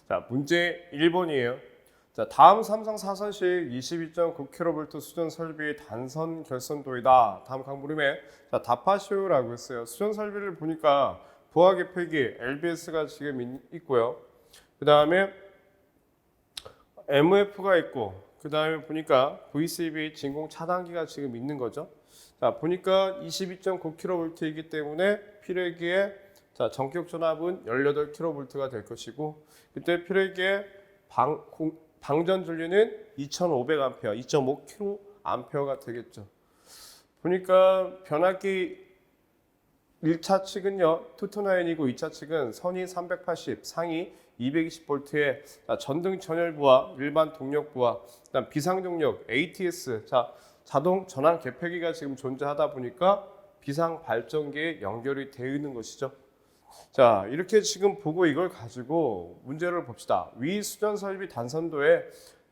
자, 문제 1번이에요. 자, 다음 삼성 사선식 22.9kV 수전 설비의 단선 결선도이다. 다음 강물음에 자, 답하시오라고 했어요. 수전 설비를 보니까 부하 계폐기 LBS가 지금 있고요. 그 다음에 MF가 있고, 그 다음에 보니까 VCB 진공 차단기가 지금 있는 거죠. 자, 보니까 22.9kV이기 때문에 필요기에 자, 전격 전압은 18kV가 될 것이고, 그때 필요기에 방전 전류는 2,500A, 2.5kA가 되겠죠. 보니까 변압기 1차 측은요, 투투나인이고 2차 측은 선이 380, 상이 220V의 전등 전열부와 일반 동력부와 그다음 비상동력 ATS, 자동 전환 개폐기가 지금 존재하다 보니까 비상 발전기에 연결이 되어 있는 것이죠. 자, 이렇게 지금 보고 이걸 가지고 문제를 봅시다. 위 수전 설비 단선도에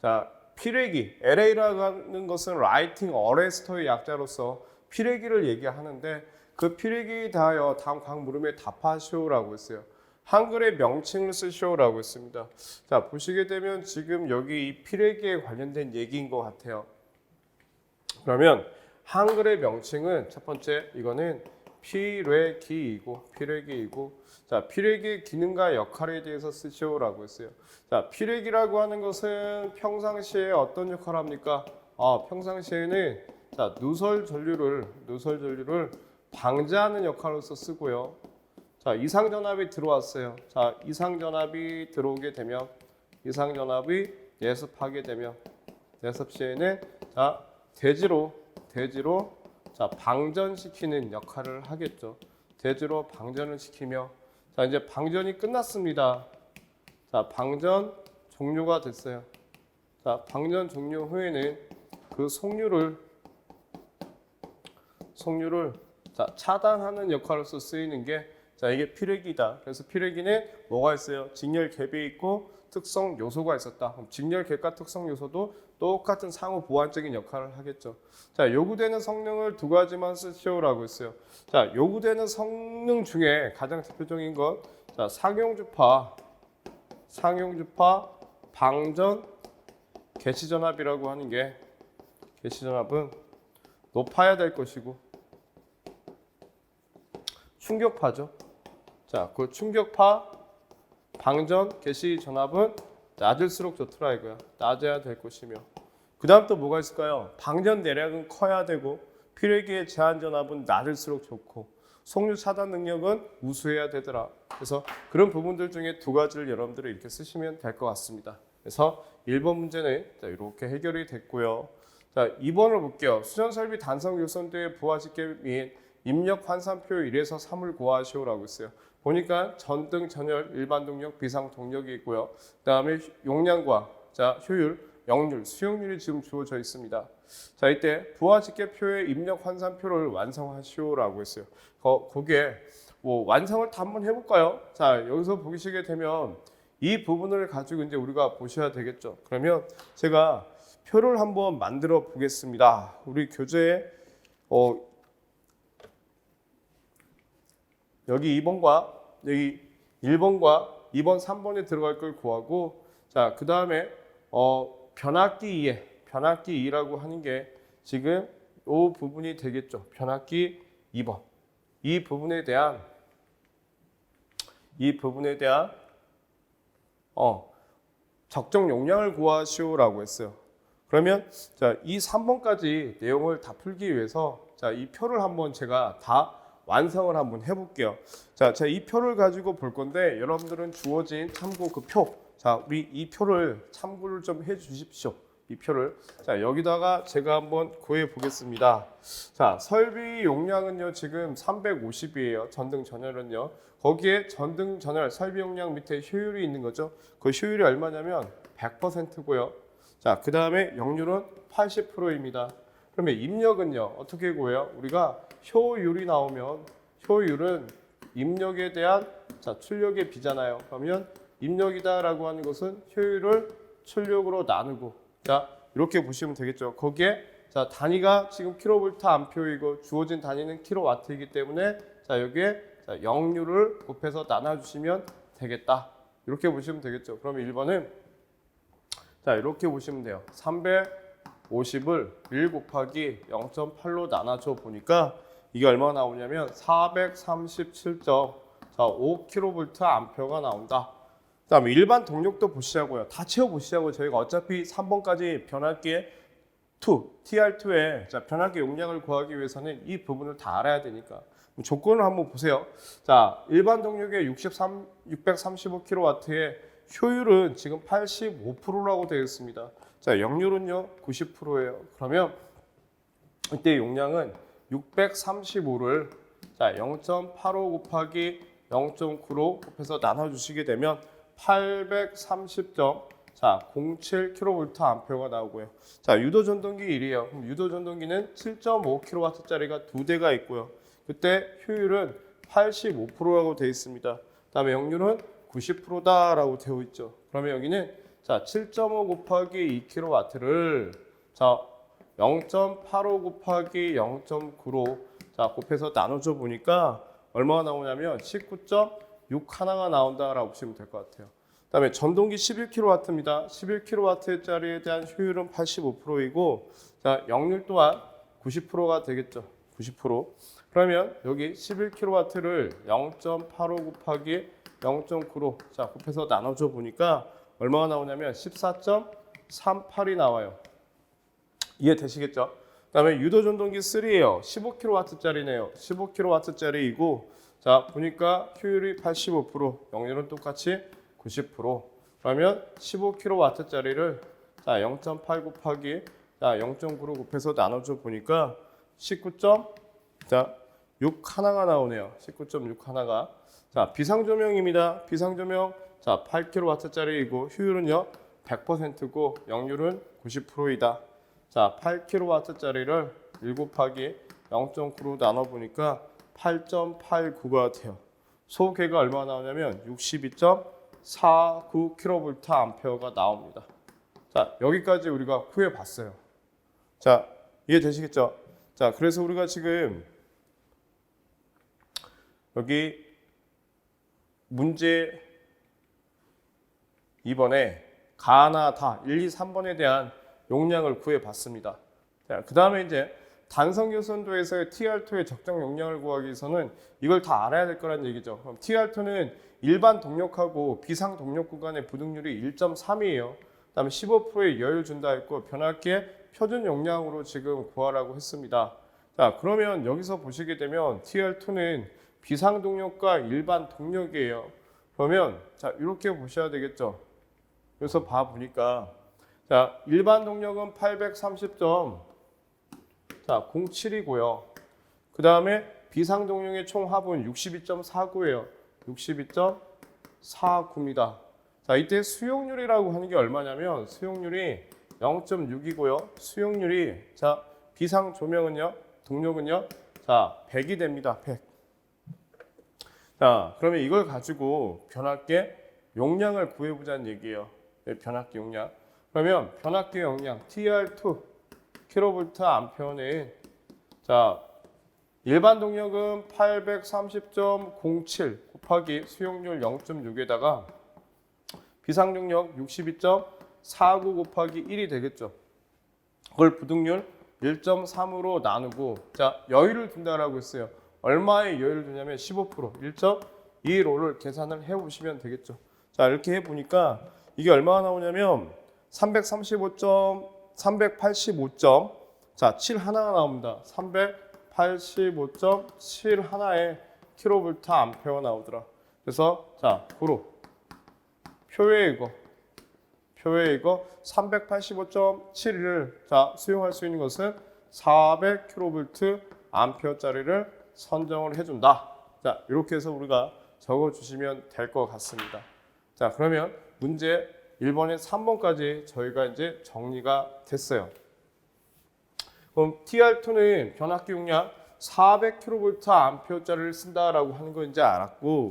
자, 피뢰기, LA라고 하는 것은 라이팅 어레스터의 약자로서 피뢰기를 얘기하는데 그 피뢰기에 대하여 다음 각 물음에 답하시오라고 했어요. 한글의 명칭을 쓰시오라고 했습니다. 자, 보시게 되면 지금 여기 이 피뢰기에 관련된 얘기인 것 같아요. 그러면 한글의 명칭은 첫 번째 이거는 피뢰기이고 자, 피뢰기의 기능과 역할에 대해서 쓰시오라고 했어요. 자, 피뢰기라고 하는 것은 평상시에 어떤 역할을 합니까? 평상시에는 자, 누설 전류를 방지하는 역할로서 쓰고요. 자, 이상 전압이 들어왔어요. 자, 이상 전압이 들어오게 되면 이상 전압이 예습하게 되면 예습 시에는 자, 대지로 자, 방전시키는 역할을 하겠죠. 대지로 방전을 시키며 자, 이제 방전이 끝났습니다. 자, 방전 종료가 됐어요. 자, 방전 종료 후에는 그 속류를 자, 차단하는 역할로서 쓰이는 게 자, 이게 피뢰기다. 그래서 피뢰기는 뭐가 있어요? 직렬 갭이 있고 특성 요소가 있었다. 그럼 직렬 갭과 특성 요소도 똑같은 상호 보완적인 역할을 하겠죠. 자, 요구되는 성능을 두 가지만 쓰시오라고 했어요. 자, 요구되는 성능 중에 가장 대표적인 것, 자, 상용주파 방전 개시전압이라고 하는 게 개시전압은 높아야 될 것이고 충격파죠. 자, 그 충격파 방전 개시 전압은 낮을수록 좋더라 이거야. 낮아야 될 것이며. 그 다음 또 뭐가 있을까요? 방전 대략은 커야 되고 피뢰기의 제한 전압은 낮을수록 좋고 속류 차단 능력은 우수해야 되더라. 그래서 그런 부분들 중에 두 가지를 여러분들이 이렇게 쓰시면 될 것 같습니다. 그래서 1번 문제는 자, 이렇게 해결이 됐고요. 자, 2번을 볼게요. 수전 설비 단선 교선대의 부하 집계 및 입력 환산표 1에서 3을 구하시오라고 했어요. 보니까 전등, 전열, 일반 동력, 비상 동력이 있고요. 그 다음에 용량과 자, 효율, 역률, 수용률이 지금 주어져 있습니다. 자, 이때 부하 집계표의 입력 환산표를 완성하시오라고 했어요. 거기에 뭐 완성을 다 한번 해볼까요? 자, 여기서 보시게 되면 이 부분을 가지고 이제 우리가 보셔야 되겠죠. 그러면 제가 표를 한번 만들어 보겠습니다. 우리 교재에 여기 2번과 여기 1번과 2번, 3번에 들어갈 걸 구하고 자, 그 다음에 변압기 2라고 하는 게 지금 이 부분이 되겠죠. 변압기 2번. 이 부분에 대한 적정 용량을 구하시오라고 했어요. 그러면 자, 이 3번까지 내용을 다 풀기 위해서 자, 이 표를 한번 제가 다 완성을 한번 해볼게요. 자, 제가 이 표를 가지고 볼 건데 여러분들은 주어진 참고 그 표, 자, 우리 이 표를 참고를 좀 해주십시오. 이 표를 자, 여기다가 제가 한번 구해 보겠습니다. 자, 설비 용량은요 지금 350이에요. 전등 전열은요. 거기에 전등 전열 설비 용량 밑에 효율이 있는 거죠. 그 효율이 얼마냐면 100%고요. 자, 그 다음에 역률은 80%입니다. 그러면 입력은요 어떻게 구해요? 우리가 효율이 나오면 효율은 입력에 대한 자, 출력의 비잖아요. 그러면 입력이다라고 하는 것은 효율을 출력으로 나누고 자, 이렇게 보시면 되겠죠. 거기에 자, 단위가 지금 킬로볼트 암페어이고 주어진 단위는 킬로와트이기 때문에 자, 여기에 자, 역률을 곱해서 나눠주시면 되겠다. 이렇게 보시면 되겠죠. 그러면 1번은 자 이렇게 보시면 돼요. 350을 1 곱하기 0.8로 나눠줘 보니까 이게 얼마나 나오냐면 437.5kVA가 나온다. 그다음에 일반 동력도 보시자고요. 다 채워 보시자고요. 저희가 어차피 3번까지 변압기에 TR2의 자, 변압기 용량을 구하기 위해서는 이 부분을 다 알아야 되니까 조건을 한번 보세요. 자, 일반 동력의 635kW의 효율은 지금 85%라고 되어 있습니다. 자, 역률은요 90%예요. 그러면 이때 용량은 635를 자 0.85 곱하기 0.9로 곱해서 나눠주시게 되면 830.07kVA가 나오고요. 자, 유도 전동기 1이에요. 그럼 유도 전동기는 7.5kW짜리가 2대가 있고요. 그때 효율은 85%라고 되어 있습니다. 그다음에 역률은 90%다라고 되어 있죠. 그러면 여기는 자, 7.5 곱하기 2kW를 자, 0.85 곱하기 0.9로 자, 곱해서 나눠줘 보니까 얼마가 나오냐면 19.6 하나가 나온다라고 보시면 될 것 같아요. 그다음에 전동기 11kW입니다. 11kW짜리에 대한 효율은 85%이고 자, 역률 또한 90%가 되겠죠. 90%. 그러면 여기 11kW를 0.85 곱하기 0.9로 자, 곱해서 나눠줘 보니까 얼마가 나오냐면 14.38이 나와요. 이해되시겠죠? 그다음에 유도 전동기 3예요. 15kW짜리네요. 15kW짜리이고 자, 보니까 효율이 85%, 역률은 똑같이 90%. 그러면 15kW짜리를 자, 0.8 곱하기 자, 0.9로 곱해서 나눠줘 보니까 19.6 하나가 나오네요. 19.6 하나가. 자, 비상조명입니다. 비상조명 자, 8kW짜리이고 효율은요 100%고 역률은 90%이다. 자, 8kW짜리를 1 곱하기 0.9로 나눠 보니까 8.89가 돼요. 소개가 얼마 나오냐면 62.49kVA가 나옵니다. 자, 여기까지 우리가 구해 봤어요. 자, 이해되시겠죠? 자, 그래서 우리가 지금 여기 문제 2번에 가나 다 1, 2, 3번에 대한 용량을 구해 봤습니다. 자, 그 다음에 이제 단성교선도에서의 TR2의 적정 용량을 구하기 위해서는 이걸 다 알아야 될 거란 얘기죠. 그럼 TR2는 일반 동력하고 비상 동력 구간의 부등률이 1.3이에요. 그 다음에 15%의 여유를 준다 했고 변압기의 표준 용량으로 지금 구하라고 했습니다. 자, 그러면 여기서 보시게 되면 TR2는 비상 동력과 일반 동력이에요. 그러면 자, 이렇게 보셔야 되겠죠. 그래서 봐 보니까 자, 일반 동력은 830.07이고요. 그 다음에 비상 동력의 총 합은 62.49예요. 62.49입니다. 자, 이때 수용률이라고 하는 게 얼마냐면 수용률이 0.6이고요. 수용률이 자, 비상 조명은요, 동력은요, 자, 100이 됩니다. 100. 자, 그러면 이걸 가지고 변압기 용량을 구해보자는 얘기예요. 변압기 용량. 그러면 변압기 용량 TR2 kVA는 자, 일반 동력은 830.07 곱하기 수용률 0.6에다가 비상 동력 62.49 곱하기 1이 되겠죠. 그걸 부등률 1.3으로 나누고 자, 여유를 둔다라고 했어요. 얼마의 여유를 두냐면 15%, 1.25를 계산을 해 보시면 되겠죠. 자, 이렇게 해 보니까 이게 얼마가 나오냐면 385.7 하나가 나옵니다. 385.7 하나의 kVA 나오더라. 그래서 자, 고로 표에 이거 385.7을 자, 수용할 수 있는 것은 400kVA짜리를 선정을 해준다. 자, 이렇게 해서 우리가 적어주시면 될 것 같습니다. 자, 그러면 문제 1번에 3번까지 저희가 이제 정리가 됐어요. 그럼 TR2는 변압기 용량 400kVA짜리를 쓴다라고 하는 거 이제 알았고,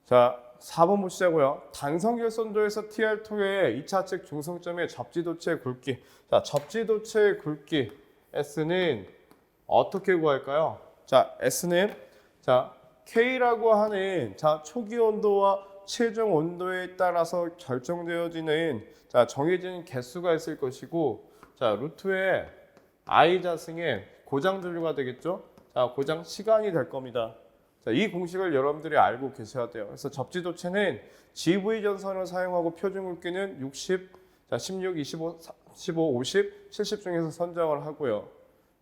자, 4번 보시자고요. 단성결선도에서 TR2의 2차측 중성점의 접지도체 굵기. 자, 접지도체 굵기 S는 어떻게 구할까요? 자, S는 자, K라고 하는 자 초기 온도와 최종 온도에 따라서 결정되어지는 자 정해진 개수가 있을 것이고 자 루트의 I 자승의 고장 전류가 되겠죠. 자 고장 시간이 될 겁니다. 자, 이 공식을 여러분들이 알고 계셔야 돼요. 그래서 접지도체는 GV 전선을 사용하고 표준 굵기는 60, 자 16, 25, 15, 50, 70 중에서 선정을 하고요.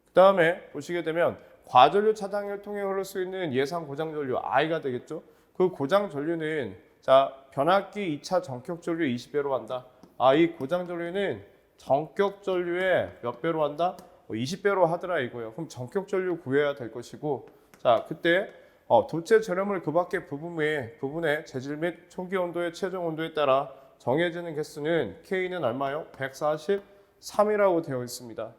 그 다음에 보시게 되면 과전류 차단기를 통해 흐를 수 있는 예상 고장 전류 I가 되겠죠. 그 고장 전류는 자 변압기 2차 전격 전류 20배로 한다. 이 고장 전류는 전격 전류의 몇 배로 한다? 20배로 하더라 이거예요. 그럼 전격 전류 구해야 될 것이고, 자 그때 도체 저렴을 그 밖의 부분의 재질 및 초기 온도의 최종 온도에 따라 정해지는 개수는 K는 얼마요? 143이라고 되어 있습니다.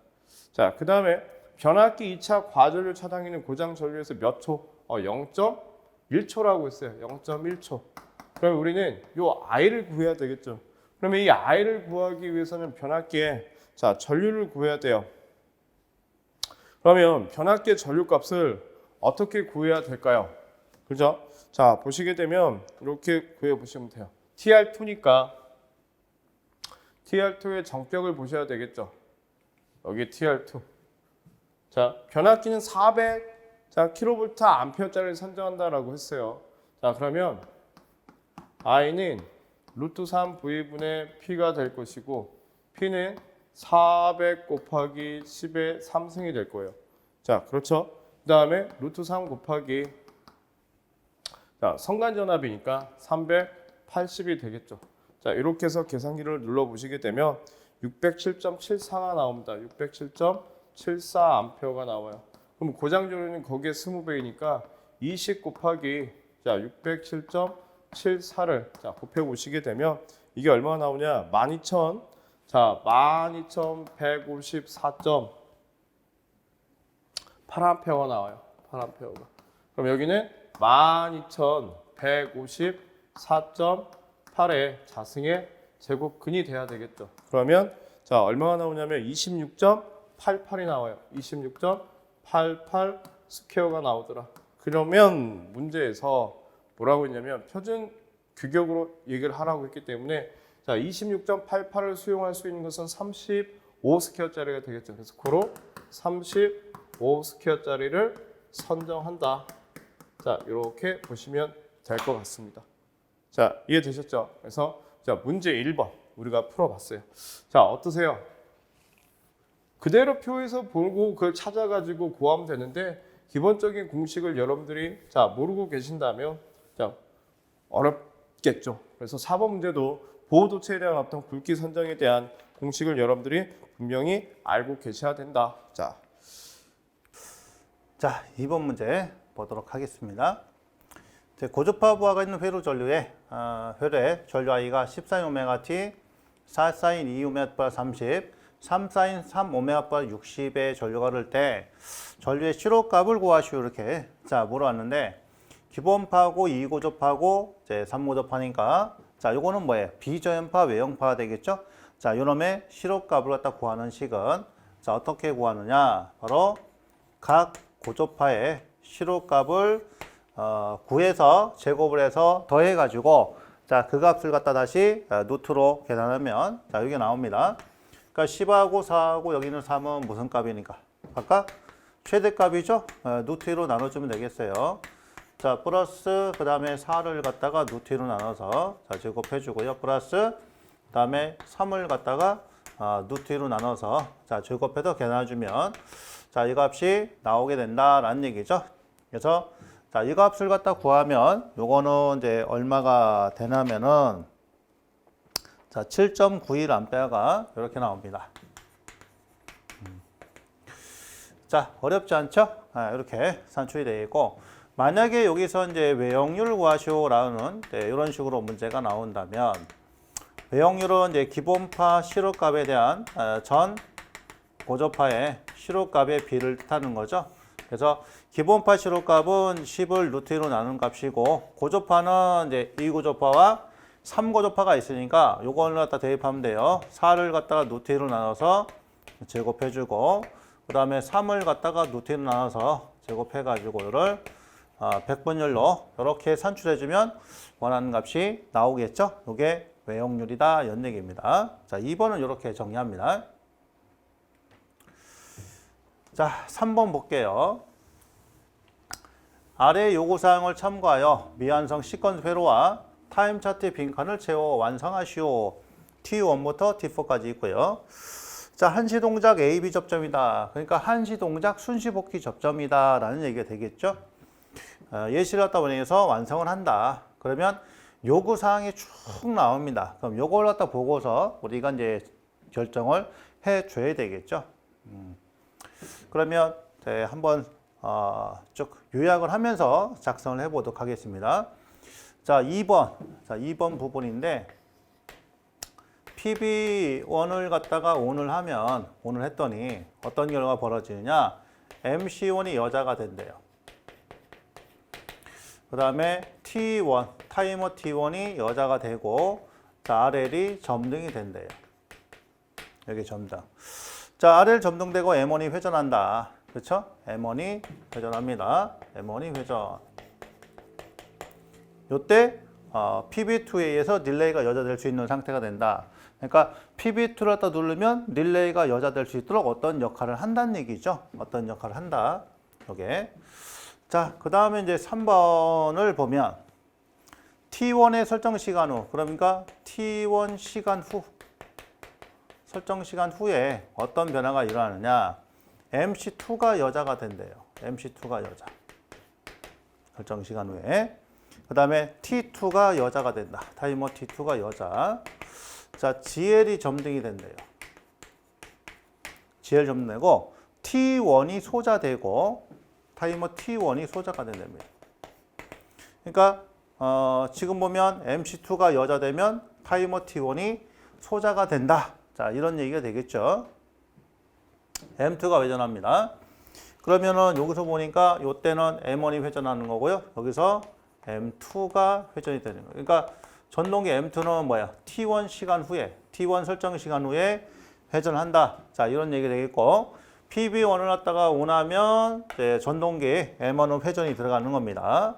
자, 그 다음에 변압기 2차 과전류 차단기는 고장 전류에서 몇 초? 0.1초라고 했어요. 0.1초. 그럼 우리는 이 I를 구해야 되겠죠. 그러면 이 I를 구하기 위해서는 변압기에 자 전류를 구해야 돼요. 그러면 변압기의 전류 값을 어떻게 구해야 될까요? 그죠? 자, 보시게 되면 이렇게 구해 보시면 돼요. TR2니까 TR2의 정격을 보셔야 되겠죠. 여기 TR2. 자, 변압기는 400 자, 킬로볼트 암페어짜리를 선정한다라고 했어요. 자, 그러면 I는 루트 3 V분의 P가 될 것이고 P는 400 곱하기 10의 3승이 될 거예요. 자, 그렇죠? 그 다음에 루트 3 곱하기 자, 성간전압이니까 380이 되겠죠. 자, 이렇게 해서 계산기를 눌러 보시게 되면 607.74가 나옵니다. 607.74 암페어가 나와요. 그럼 고장 전류는 거기에 20배이니까 20 곱하기 자, 607.74를 자, 곱해 보시게 되면 이게 얼마가 나오냐? 12,000 자, 12,154.8암페어가 나와요. 8암페어가. 그럼 여기는 12,154.8의 자승의 제곱근이 돼야 되겠죠. 그러면 자, 얼마가 나오냐면 26.88이 나와요. 26.88 스퀘어가 나오더라. 그러면 문제에서 뭐라고 했냐면 표준 규격으로 얘기를 하라고 했기 때문에 자, 26.88을 수용할 수 있는 것은 35 스퀘어짜리가 되겠죠. 그래서 고로 35 스퀘어짜리를 선정한다. 자, 이렇게 보시면 될 것 같습니다. 자, 이해되셨죠? 그래서 자, 문제 1번 우리가 풀어봤어요. 자, 어떠세요? 그대로 표에서 보고 그걸 찾아가지고 구하면 되는데 기본적인 공식을 여러분들이 자 모르고 계신다면 자 어렵겠죠. 그래서 4번 문제도 보호도체에 대한 어떤 굵기 선정에 대한 공식을 여러분들이 분명히 알고 계셔야 된다. 자, 2번 문제 보도록 하겠습니다. 고주파 부하가 있는 회로 전류에 회로에 전류 I가 14ωt, 4사인 2ωt 30, 3사인 3ωt 60의 전류가 흐를 때 전류의 시로값을 구하시오 이렇게 자 물어봤는데 기본파하고 2고접파하고 이제 3고접파니까 자 요거는 뭐예요? 비저연파 외형파가 되겠죠? 자 요놈의 시로값을 갖다 구하는 식은 자 어떻게 구하느냐? 바로 각 고접파의 시로값을 구해서 제곱을 해서 더해 가지고 자 그 값을 갖다 다시 노트로 계산하면 자 이게 나옵니다. 그러니까 10하고 4하고 여기는 3은 무슨 값이니까? 아까 최대값이죠? 노트 1로 나눠주면 되겠어요. 자 플러스 그 다음에 4를 갖다가 노트 1로 나눠서 자 제곱해주고요. 플러스 그 다음에 3을 갖다가 노트 1로 나눠서 자 제곱해서 계산해주면 자 이 값이 나오게 된다라는 얘기죠. 그래서 자 이 값을 갖다 구하면 요거는 이제 얼마가 되냐면은 자 7.91A가 이렇게 나옵니다. 자 어렵지 않죠? 이렇게 산출이 되어 있고 만약에 여기서 이제 외형률 구하시오라는 이런 식으로 문제가 나온다면 외형률은 이제 기본파 시로값에 대한 전 고저파의 시로값의 비를 뜻하는 거죠. 그래서 기본파 시로값은 10을 루트 2로 나눈 값이고 고저파는 이제 2고저파와 3고저파가 있으니까 요거를 갖다 대입하면 돼요. 4를 갖다가 루트 2로 나눠서 제곱해주고 그 다음에 3을 갖다가 루트 2로 나눠서 제곱해가지고 이를 100분율로 이렇게 산출해주면 원하는 값이 나오겠죠. 이게 외역률이다 연 얘기입니다. 자, 2번은 이렇게 정리합니다. 자, 3번 볼게요. 아래 요구사항을 참고하여 미완성 시퀀스 회로와 타임 차트의 빈칸을 채워 완성하시오. T1부터 T4까지 있고요. 자, 한시 동작 A, B 접점이다. 그러니까 한시 동작 순시 복귀 접점이다 라는 얘기가 되겠죠. 예시를 갖다 보내서 완성을 한다. 그러면 요구사항이 쭉 나옵니다. 그럼 요걸 갖다 보고서 우리가 이제 결정을 해줘야 되겠죠. 그러면 한번 쭉 요약을 하면서 작성을 해보도록 하겠습니다. 자, 2번 부분인데 PB1을 갖다가 ON을 하면 ON을 했더니 어떤 결과가 벌어지느냐? MC1이 여자가 된대요. 그 다음에 T1, 타이머 T1이 여자가 되고 자, RL이 점등이 된대요. 여기 점등. 자, RL 점등되고 M1이 회전한다. 그렇죠? M1이 회전합니다. M1이 회전. 요때 PB2에 의해서 릴레이가 여자될 수 있는 상태가 된다. 그러니까 PB2를 갖다 누르면 릴레이가 여자될 수 있도록 어떤 역할을 한다는 얘기죠. 어떤 역할을 한다. 요게. 자, 그 다음에 이제 3번을 보면 T1의 설정 시간 후, 그러니까 T1 시간 후, 설정 시간 후에 어떤 변화가 일어나느냐? MC2가 여자가 된대요. MC2가 여자. 설정 시간 후에. 그 다음에 T2가 여자가 된다. 타이머 T2가 여자. 자, GL이 점등이 된대요. GL 점등되고 T1이 소자되고 타이머 T1이 소자가 된답니다. 그러니까 지금 보면 MC2가 여자 되면 타이머 T1이 소자가 된다. 자, 이런 얘기가 되겠죠. M2가 회전합니다. 그러면은 여기서 보니까 이때는 M1이 회전하는 거고요. 여기서 M2가 회전이 되는 거예요. 그러니까 전동기 M2는 뭐야? T1 시간 후에, T1 설정 시간 후에 회전한다. 자, 이런 얘기 되겠고, PB1을 갖다가 원하면 전동기 M1은 회전이 들어가는 겁니다.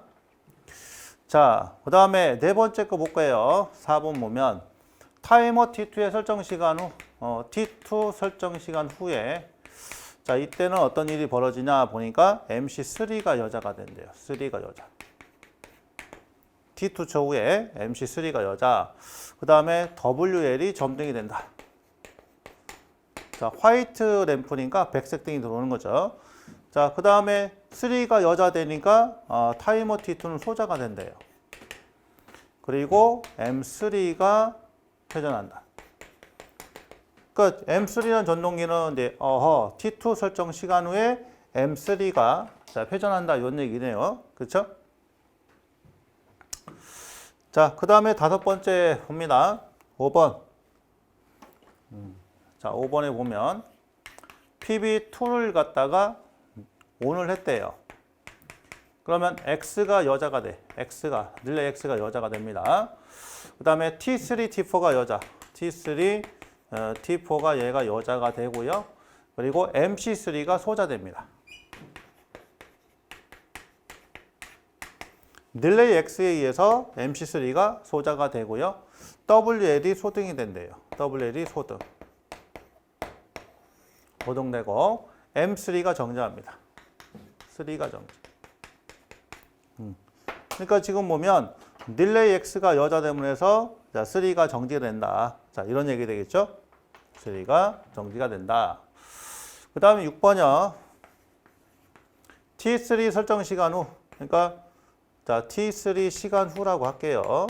자, 그 다음에 네 번째 거 볼까요? 4번 보면 타이머 T2의 설정 시간 후, T2 설정 시간 후에 자, 이때는 어떤 일이 벌어지냐 보니까 MC3가 여자가 된대요. 3가 여자. T2 초 후에 MC3가 여자. 그 다음에 WL이 점등이 된다. 자, 화이트 램프니까 백색 등이 들어오는 거죠. 자, 그 다음에 3가 여자 되니까 타이머 T2는 소자가 된대요. 그리고 M3가 회전한다. 그러니까 M3는 전동기는 이제 T2 설정 시간 후에 M3가 자, 회전한다 이런 얘기네요. 그렇죠? 자, 그 다음에 다섯 번째 봅니다. 5번. 자, 5번에 보면 PB2를 갖다가 ON을 했대요. 그러면 X가 여자가 돼. 릴레이 X가 여자가 됩니다. 그 다음에 T3, T4가 여자. T3, T4가 얘가 여자가 되고요. 그리고 MC3가 소자됩니다. 릴레이 X에 의해서 MC3가 소자가 되고요. WL이 소등이 된대요. WL이 소등. 소등되고 M3가 정지합니다. 3가 정지. 그러니까 지금 보면 릴레이 X가 여자됨으로 해서 3가 정지된다. 자, 이런 얘기 되겠죠? 3가 정지가 된다. 그 다음에 6번이요. T3 설정 시간 후. 그러니까 자, T3 시간 후라고 할게요.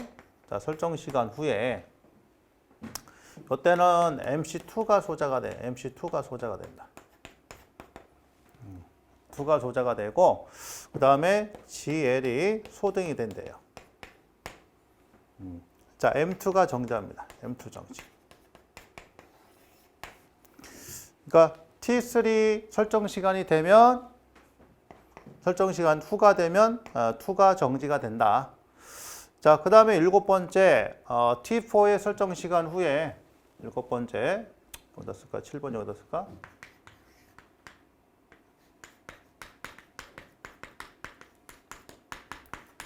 자, 설정 시간 후에 이때는 MC2가 소자가 돼. MC2가 소자가 된다. 2가 소자가 되고 그 다음에 GL이 소등이 된대요. 자, M2가 정지합니다. M2 정지. 그러니까 T3 설정 시간이 되면 설정 시간 후가 되면 2가 정지가 된다. 자, 그 다음에 일곱 번째 T4의 설정 시간 후에 일곱 번째 어디다 쓸까? 7번 여기다 쓸까?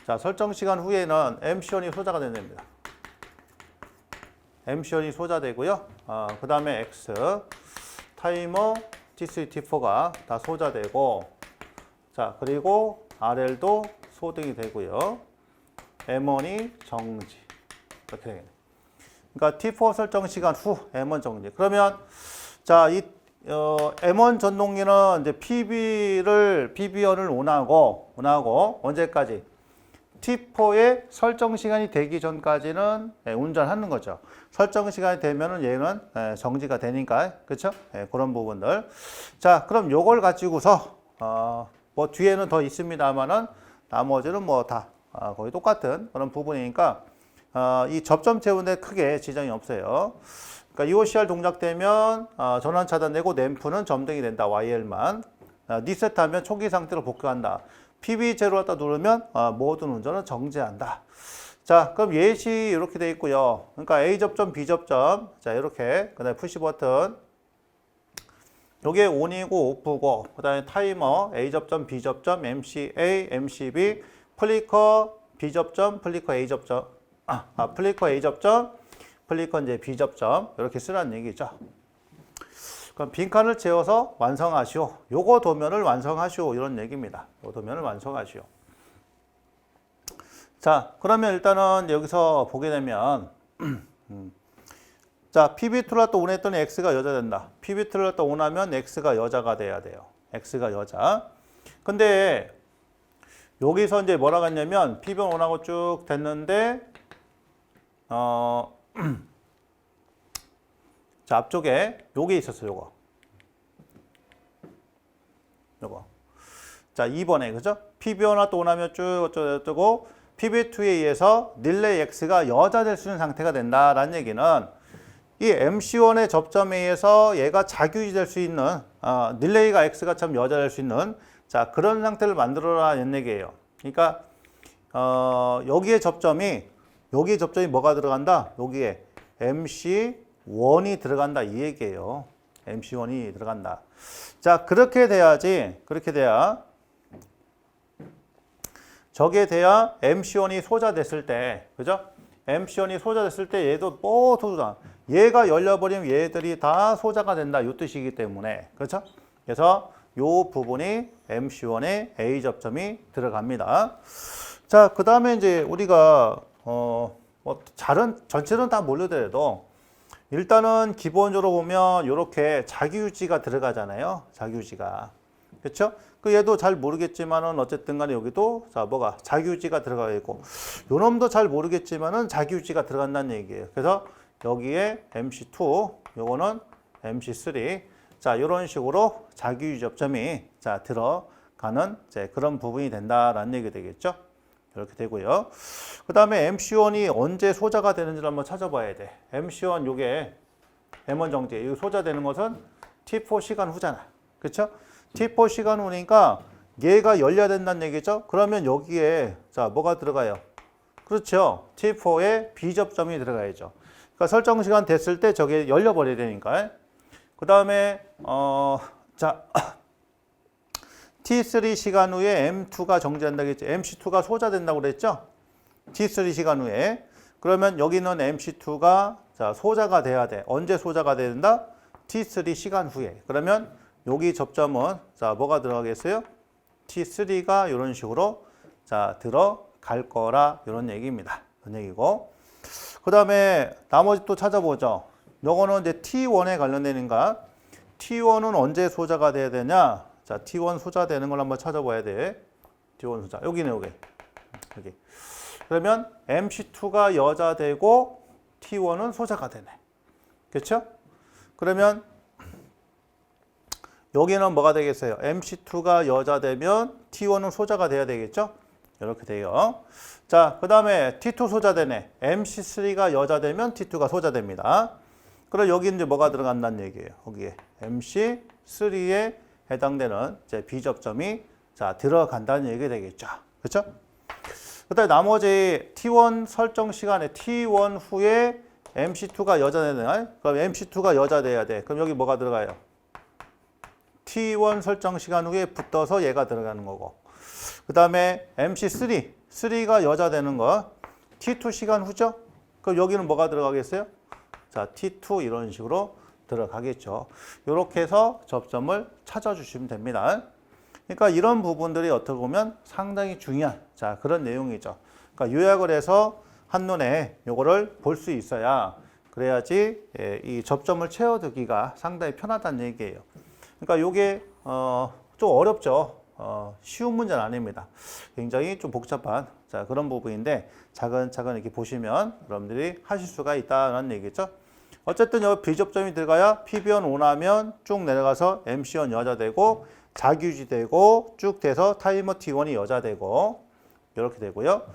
자, 설정 시간 후에는 MC1이 소자가 된답니다. MC1이 소자되고요. 그 다음에 X, 타이머 T3, T4가 다 소자되고, 자, 그리고 RL도 소등이 되고요. M1이 정지. 이렇게 되겠네요. 그러니까 T4 설정 시간 후 M1 정지. 그러면, 자, 이 M1 전동기는 이제 PB1을 온하고 언제까지? T4의 설정 시간이 되기 전까지는 운전하는 거죠. 설정 시간이 되면은 얘는 정지가 되니까, 그렇죠? 그런 부분들. 자, 그럼 요걸 가지고서 뭐 뒤에는 더 있습니다만은 나머지는 뭐 다 거의 똑같은 그런 부분이니까 이 접점 채우는데 크게 지장이 없어요. 그러니까 EOCR 동작되면 전원 차단되고 램프는 점등이 된다. YL만. 리셋하면 초기 상태로 복귀한다. PB0를 갖다 누르면 모든 운전은 정지한다. 자, 그럼 예시 이렇게 돼 있고요. 그러니까 A 접점, B 접점. 자, 이렇게. 그다음에 푸시 버튼. 요게 ON이고 오프고, 그다음에 타이머, A 접점, B 접점, MC A, MC B, 플리커 B 접점, 플리커 A 접점. 플리커 A 접점, 플리커 이제 B 접점. 이렇게 쓰라는 얘기죠. 그럼 빈칸을 채워서 완성하시오. 요거 도면을 완성하시오. 이런 얘기입니다. 요 도면을 완성하시오. 자, 그러면 일단은 여기서 보게 되면 자, PB2를 또 온했더니 X가 여자 된다. PB2를 또 온하면 X가 여자가 돼야 돼요. X가 여자. 근데 여기서 이제 뭐라고 했냐면 PB1 온하고 쭉 됐는데 자, 앞쪽에 요게 있었어요. 요거. 자, 2번에 그죠? PB1화 또 온하면 쭉 어쩌고 PB2에 의해서 릴레이 X가 여자 될 수 있는 상태가 된다라는 얘기는 이 MC1의 접점에 의해서 얘가 자규유지 될 수 있는 릴레이가 X가 참 여자 될 수 있는 자, 그런 상태를 만들어라는 얘기예요. 그러니까 여기에 접점이 뭐가 들어간다? 여기에 MC1이 들어간다 이 얘기예요. MC1이 들어간다. 자, 그렇게 돼야 저게 돼야 MC1이 소자됐을 때, 그죠? MC1이 소자됐을 때 얘도 소자. 얘가 열려버리면 얘들이 다 소자가 된다. 이 뜻이기 때문에, 그렇죠? 그래서 요 부분이 MC1의 A 접점이 들어갑니다. 자, 그 다음에 이제 우리가 전체는 다 모르더라도 일단은 기본적으로 보면 이렇게 자기유지가 들어가잖아요. 자기유지가. 그렇죠? 그 얘도 잘 모르겠지만은 어쨌든 간에 여기도 자, 뭐가 자기유지가 들어가 있고 요 놈도 잘 모르겠지만은 자기유지가 들어간다는 얘기예요. 그래서 여기에 MC2, 요거는 MC3. 자, 이런 식으로 자기유지 접점이 자, 들어가는 이제 그런 부분이 된다라는 얘기 되겠죠? 이렇게 되고요. 그 다음에 MC1이 언제 소자가 되는지를 한번 찾아봐야 돼. MC1 요게 M1 정지. 이 소자되는 것은 T4 시간 후잖아. 그렇죠? T4 시간 후니까 얘가 열려야 된다는 얘기죠. 그러면 여기에 자, 뭐가 들어가요? 그렇죠. T4에 B 접점이 들어가야죠. 그러니까 설정 시간 됐을 때 저게 열려버려야 되니까. 그 다음에 자 T3 시간 후에 M2가 정지한다겠죠. MC2가 소자된다고 그랬죠. T3 시간 후에. 그러면 여기는 MC2가 자, 소자가 돼야 돼. 언제 소자가 된다? T3 시간 후에. 그러면 여기 접점은 자, 뭐가 들어가겠어요? T3가 이런 식으로 자, 들어갈 거라 이런 얘기입니다. 그런 얘기고. 그 다음에 나머지 또 찾아보죠. 요거는 이제 T1에 관련되는가? T1은 언제 소자가 돼야 되냐? 자, T1 소자되는 걸 한번 찾아봐야 돼. T1 소자. 여기네, 여기. 그러면 MC2가 여자되고 T1은 소자가 되네. 그렇죠? 그러면 여기는 뭐가 되겠어요? MC2가 여자되면 T1은 소자가 돼야 되겠죠? 이렇게 돼요. 자, 그 다음에 T2 소자되네. MC3가 여자되면 T2가 소자됩니다. 그럼 여기 이제 뭐가 들어간다는 얘기예요. 거기에 MC3에 해당되는 이제 B 접점이 자, 들어간다는 얘기가 되겠죠. 그렇죠? 그다음에 나머지 T1 설정 시간에 T1 후에 MC2가 여자되네. 그럼 MC2가 여자돼야 돼. 그럼 여기 뭐가 들어가요? T1 설정 시간 후에 붙어서 얘가 들어가는 거고. 그다음에 MC3 T3가 여자 되는 거 T2 시간 후죠? 그럼 여기는 뭐가 들어가겠어요? 자, T2 이런 식으로 들어가겠죠. 이렇게 해서 접점을 찾아주시면 됩니다. 그러니까 이런 부분들이 어떻게 보면 상당히 중요한 자 그런 내용이죠. 그러니까 요약을 해서 한눈에 요거를 볼 수 있어야 그래야지 이 접점을 채워두기가 상당히 편하다는 얘기예요. 그러니까 요게 좀 어렵죠. 쉬운 문제는 아닙니다. 굉장히 좀 복잡한 자 그런 부분인데 차근차근 이렇게 보시면 여러분들이 하실 수가 있다는 얘기죠. 어쨌든 여기 비접점이 들어가야 PB1 원하면 쭉 내려가서 MC1 여자 되고 자기유지 되고 쭉 돼서 타이머 T1이 여자 되고 이렇게 되고요.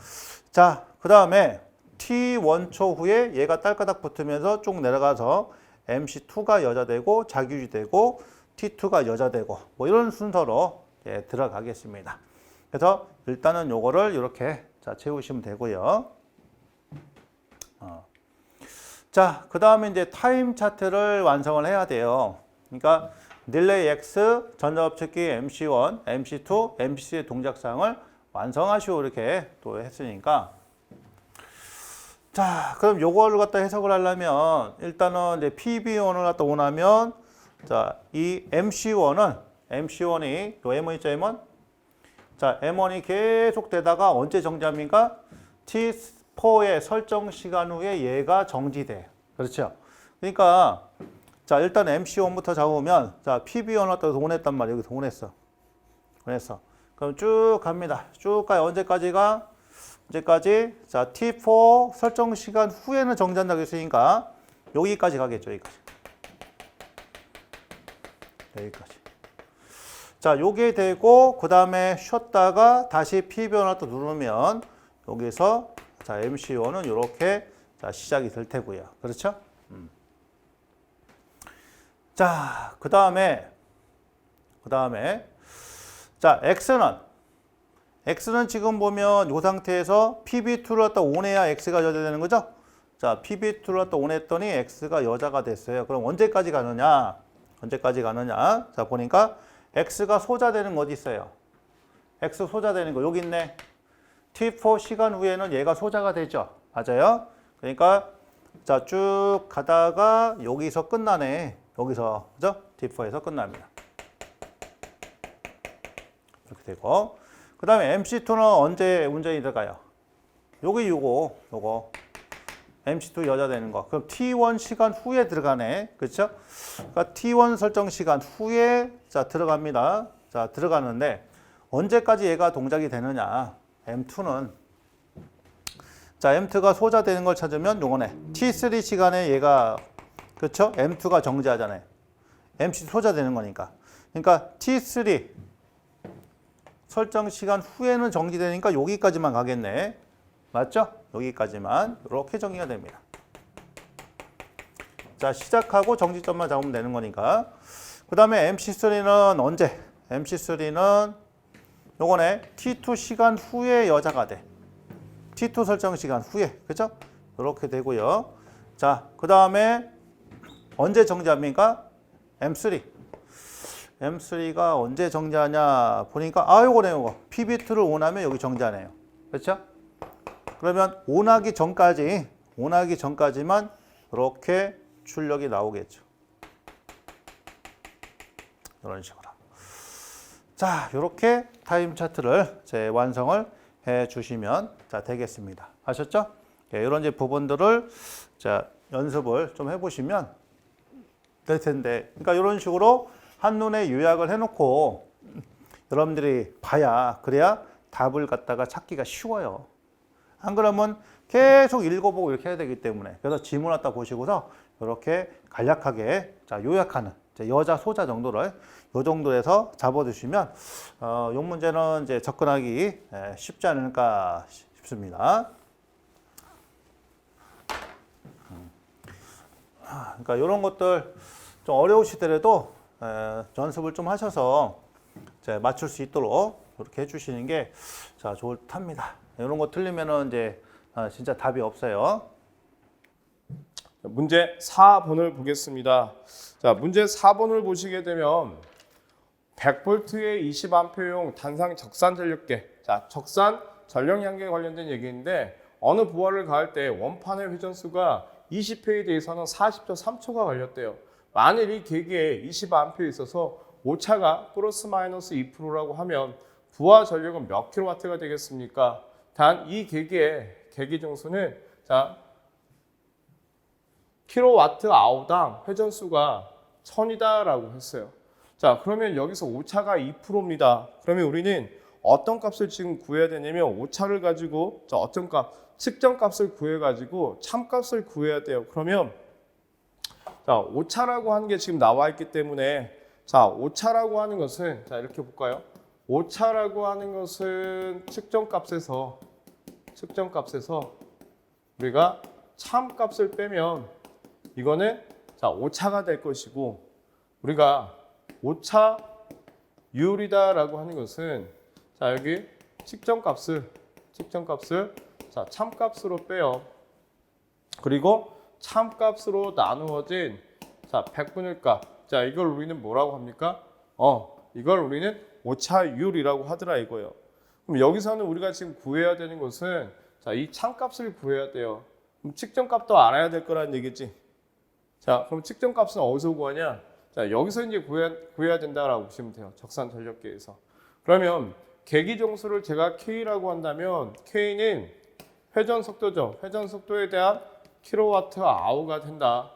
자, 그 다음에 T1 초 후에 얘가 딸까닥 붙으면서 쭉 내려가서 MC2가 여자 되고 자기유지 되고 T2가 여자 되고 뭐 이런 순서로 들어가겠습니다. 그래서 일단은 요거를 이렇게 자 채우시면 되고요. 자, 그 다음에 이제 타임 차트를 완성을 해야 돼요. 그러니까 릴레이 X, 전자업체기 MC1, MC2, MC3의 동작상을 완성하시오 이렇게 또 했으니까 자, 그럼 요거를 갖다 해석을 하려면 일단은 이제 PB1을 갖다 원하면 자, 이 MC1이 요 M1 있죠, M1? 자, M1이 계속 되다가 언제 정지합니까? T4의 설정 시간 후에 얘가 정지돼. 그렇죠? 그러니까 자, 일단 MC1부터 잡으면 자, PB1을 갖다 동원했단 말이에요. 여기 동원했어. 그럼 쭉 갑니다. 쭉 가요. 언제까지가? 언제까지? 자, T4 설정 시간 후에는 정지한다고 했으니까 여기까지 가겠죠. 여기까지. 자, 요게 되고 그 다음에 쉬었다가 다시 PB1을 또 누르면 여기서 자, MC1은 이렇게 자, 시작이 될 테고요. 그렇죠? 자, 그 다음에 자, X는 지금 보면 이 상태에서 PB2를 갖다 온해야 X가 여자 되는 거죠? 자, PB2를 갖다 온했더니 X가 여자가 됐어요. 그럼 언제까지 가느냐? 자, 보니까 X가 소자되는 거 어디 있어요? X 소자되는 거 여기 있네. T4 시간 후에는 얘가 소자가 되죠. 맞아요? 그러니까 자, 쭉 가다가 여기서 끝나네. 여기서 그죠? T4에서 끝납니다. 이렇게 되고 그 다음에 MC2는 언제 운전이 들어가요? 요거 MC2 여자 되는 거. 그럼 T1 시간 후에 들어가네. 그렇죠? 그러니까 T1 설정 시간 후에 자 들어갑니다. 자 들어가는데 언제까지 얘가 동작이 되느냐? M2는 자 M2가 소자되는 걸 찾으면 요거네. T3 시간에 얘가 그렇죠? M2가 정지하잖아요. MC 소자되는 거니까. 그러니까 T3 설정 시간 후에는 정지되니까 여기까지만 가겠네. 맞죠? 여기까지만 이렇게 정리가 됩니다. 자, 시작하고 정지점만 잡으면 되는 거니까. 그 다음에 MC3는 언제? MC3는 요거네. T2 시간 후에 여자가 돼. T2 설정 시간 후에. 그죠? 이렇게 되고요. 자, 그 다음에 언제 정지합니까? M3가 언제 정지하냐 보니까 요거네 요거. PB2를 원하면 여기 정지하네요. 그렇죠? 그러면 온하기 전까지만 이렇게 출력이 나오겠죠. 이런 식으로. 자, 이렇게 타임 차트를 완성을 해 주시면 자, 되겠습니다. 아셨죠? 이런 이제 부분들을 자, 연습을 좀 해보시면 될 텐데. 그러니까 이런 식으로 한눈에 요약을 해놓고 여러분들이 봐야 그래야 답을 갖다가 찾기가 쉬워요. 안 그러면 계속 읽어보고 이렇게 해야 되기 때문에 그래서 지문 갖다 보시고서 이렇게 간략하게 자 요약하는 여자 소자 정도를 요 정도에서 잡아두시면 이 문제는 이제 접근하기 쉽지 않을까 싶습니다. 그러니까 이런 것들 좀 어려우시더라도 연습을 좀 하셔서 맞출 수 있도록 이렇게 해주시는 게 자 좋을 듯합니다. 이런 거 틀리면은 이제 진짜 답이 없어요. 문제 4번을 보겠습니다. 자, 문제 4번을 보시게 되면 100V의 20A용 단상 적산 전력계. 자, 적산 전력량계 관련된 얘기인데 어느 부하를 가할 때 원판의 회전수가 20회에 대해서는 40.3초가 걸렸대요. 만일 이 계기에 20A에 있어서 오차가 플러스 마이너스 2%라고 하면 부하 전력은 몇 킬로와트가 되겠습니까? 단 이 계기의 계기 정수는 자 킬로와트 아워당 회전수가 1000이다라고 했어요. 자, 그러면 여기서 오차가 2%입니다. 그러면 우리는 어떤 값을 지금 구해야 되냐면 오차를 가지고 어떤 값, 측정 값을 구해 가지고 참값을 구해야 돼요. 그러면 자, 오차라고 하는 게 지금 나와 있기 때문에 자, 오차라고 하는 것은 자, 이렇게 볼까요? 오차라고 하는 것은 측정 값에서 우리가 참값을 빼면 이거는 자, 오차가 될 것이고 우리가 오차율이다라고 하는 것은 자, 여기 측정값을 자, 참값으로 빼요. 그리고 참값으로 나누어진 자, 100분의 값. 자, 이걸 우리는 뭐라고 합니까? 이걸 우리는 오차율이라고 하더라 이거예요. 그럼 여기서는 우리가 지금 구해야 되는 것은 자, 이 참값을 구해야 돼요. 그럼 측정값도 알아야 될 거란 얘기지. 자, 그럼 측정값은 어디서 구하냐? 자, 여기서 이제 구해야 된다라고 보시면 돼요. 적산 전력계에서. 그러면 계기 정수를 제가 K라고 한다면 K는 회전 속도죠. 회전 속도에 대한 킬로와트 아워가 된다.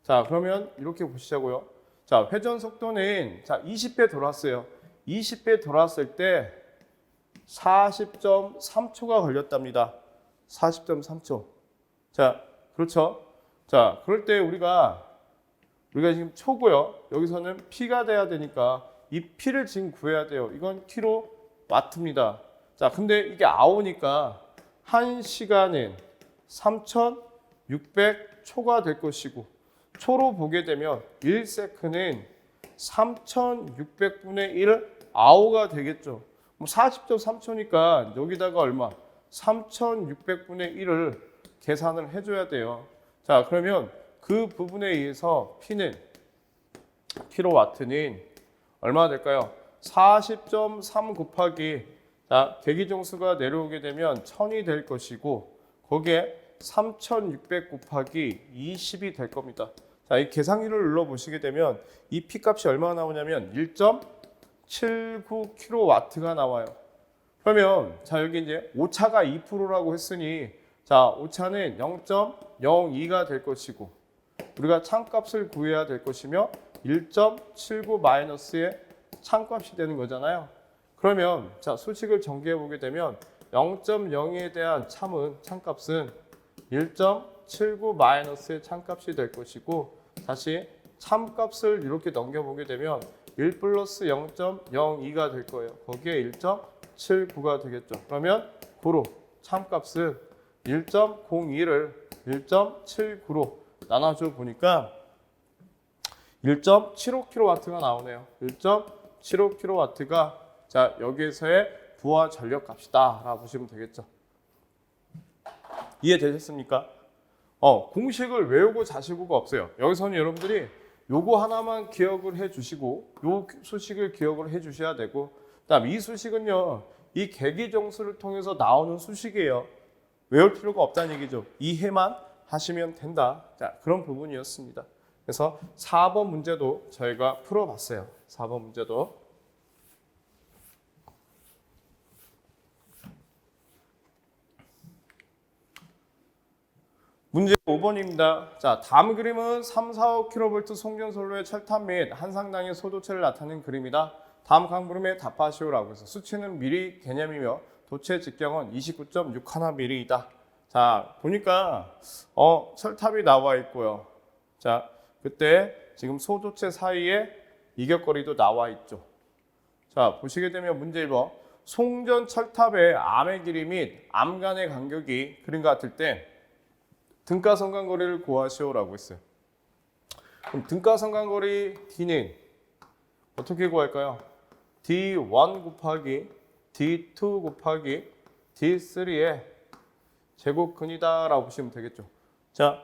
자, 그러면 이렇게 보시자고요. 자, 회전 속도는 자, 20배 돌았어요. 20배 돌았을 때 40.3초가 걸렸답니다. 40.3초. 자, 그렇죠. 자, 그럴 때 우리가 지금 초고요. 여기서는 P가 돼야 되니까 이 P를 지금 구해야 돼요. 이건 킬로와트입니다. 자, 근데 이게 아오니까 1시간은 3600초가 될 것이고 초로 보게 되면 1세크는 3600분의 1 아오가 되겠죠. 40.3초니까 여기다가 얼마? 3600분의 1을 계산을 해줘야 돼요. 자, 그러면 그 부분에 의해서 P는 킬로와트는 얼마나 될까요? 40.3 곱하기 자, 계기정수가 내려오게 되면 1000이 될 것이고 거기에 3600 곱하기 20이 될 겁니다. 자, 이 계산기를 눌러 보시게 되면 이 P 값이 얼마나 나오냐면 1.79 킬로와트가 나와요. 그러면 자, 여기 이제 오차가 2%라고 했으니 자, 오차는 0.02가 될 것이고 우리가 참값을 구해야 될 것이며 1.79 마이너스의 참값이 되는 거잖아요. 그러면 자, 수식을 전개해 보게 되면 0.02에 대한 참값은 1.79 마이너스의 참값이 될 것이고 다시 참값을 이렇게 넘겨보게 되면 1 플러스 0.02가 될 거예요. 거기에 1.79가 되겠죠. 그러면 고로 참값은 1.02를 1.79로 나눠줘 보니까 1.75kW가 나오네요. 1.75kW가 자, 여기에서의 부하 전력 값이다 라고 보시면 되겠죠. 이해되셨습니까? 공식을 외우고 자시고가 없어요. 여기서는 여러분들이 요거 하나만 기억을 해 주시고 요 수식을 기억을 해 주셔야 되고 그다음 이 수식은요. 이 계기정수를 통해서 나오는 수식이에요. 외울 필요가 없다는 얘기죠. 이해만 하시면 된다. 자, 그런 부분이었습니다. 그래서 4번 문제도 저희가 풀어봤어요. 4번 문제도. 문제 5번입니다. 자, 다음 그림은 3, 4, 5kV 송전선로의 철탑 및 한 상당의 소도체를 나타낸 그림이다. 다음 강물음에 답하시오라고 해서 수치는 미리 개념이며 도체 직경은 29.61mm이다. 자, 보니까 철탑이 나와 있고요. 자, 그때 지금 소도체 사이에 이격거리도 나와 있죠. 자, 보시게 되면 문제 1번. 송전 철탑의 암의 길이 및 암 간의 간격이 그림과 같을 때 등가성간거리를 구하시오라고 했어요. 그럼 등가성간거리 D는 어떻게 구할까요? D1 곱하기 D2 곱하기 D3의 제곱근이다 라고 보시면 되겠죠. 자,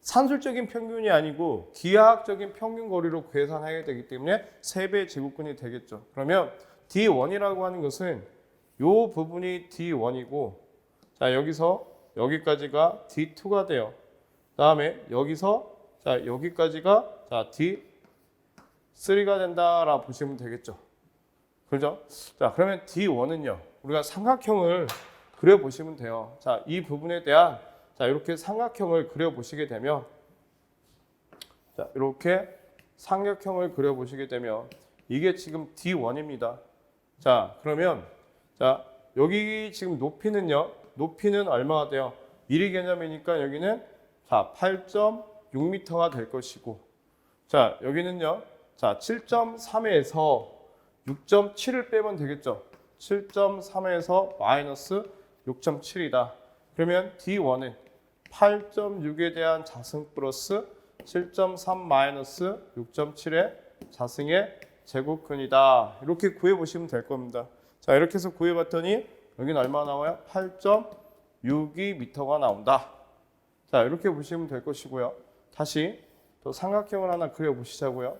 산술적인 평균이 아니고 기하학적인 평균 거리로 계산해야 되기 때문에 3배의 제곱근이 되겠죠. 그러면 D1이라고 하는 것은 요 부분이 D1이고 자, 여기서 여기까지가 D2가 돼요. 다음에 여기서 자, 여기까지가 자, D3가 된다라고 보시면 되겠죠. 그죠? 자, 그러면 D1은요. 우리가 삼각형을 그려 보시면 돼요. 자, 이 부분에 대한 자, 이렇게 삼각형을 그려 보시게 되면 자, 이렇게 삼각형을 그려 보시게 되면 이게 지금 D1입니다. 자, 그러면 자, 여기 지금 높이는요. 높이는 얼마가 돼요? 미리 개념이니까 여기는 자, 8.6m가 될 것이고 자, 여기는요. 자, 7.3에서 6.7을 빼면 되겠죠. 7.3에서 마이너스 6.7이다. 그러면 D1은 8.6에 대한 자승 플러스 7.3 마이너스 6.7의 자승의 제곱근이다. 이렇게 구해보시면 될 겁니다. 자, 이렇게 해서 구해봤더니 여기는 얼마 나와요? 8.62m가 나온다. 자, 이렇게 보시면 될 것이고요. 다시 또 삼각형을 하나 그려보시자고요.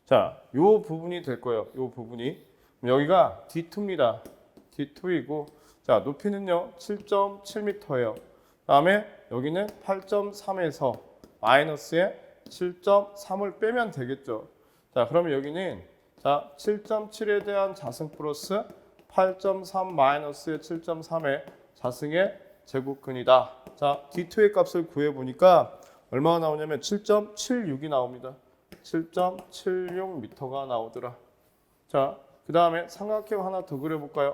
자, 요 부분이 될 거예요. 요 부분이. 여기가 D2입니다. D2이고 자, 높이는요. 7.7m예요. 다음에 여기는 8.3에서 마이너스에 7.3을 빼면 되겠죠. 자, 그러면 여기는 자, 7.7에 대한 자승 플러스 8.3 마이너스의 7.3의 자승의 제곱근이다. 자, D2의 값을 구해 보니까 얼마가 나오냐면 7.76이 나옵니다. 7.76m가 나오더라. 자, 그 다음에 삼각형 하나 더 그려볼까요?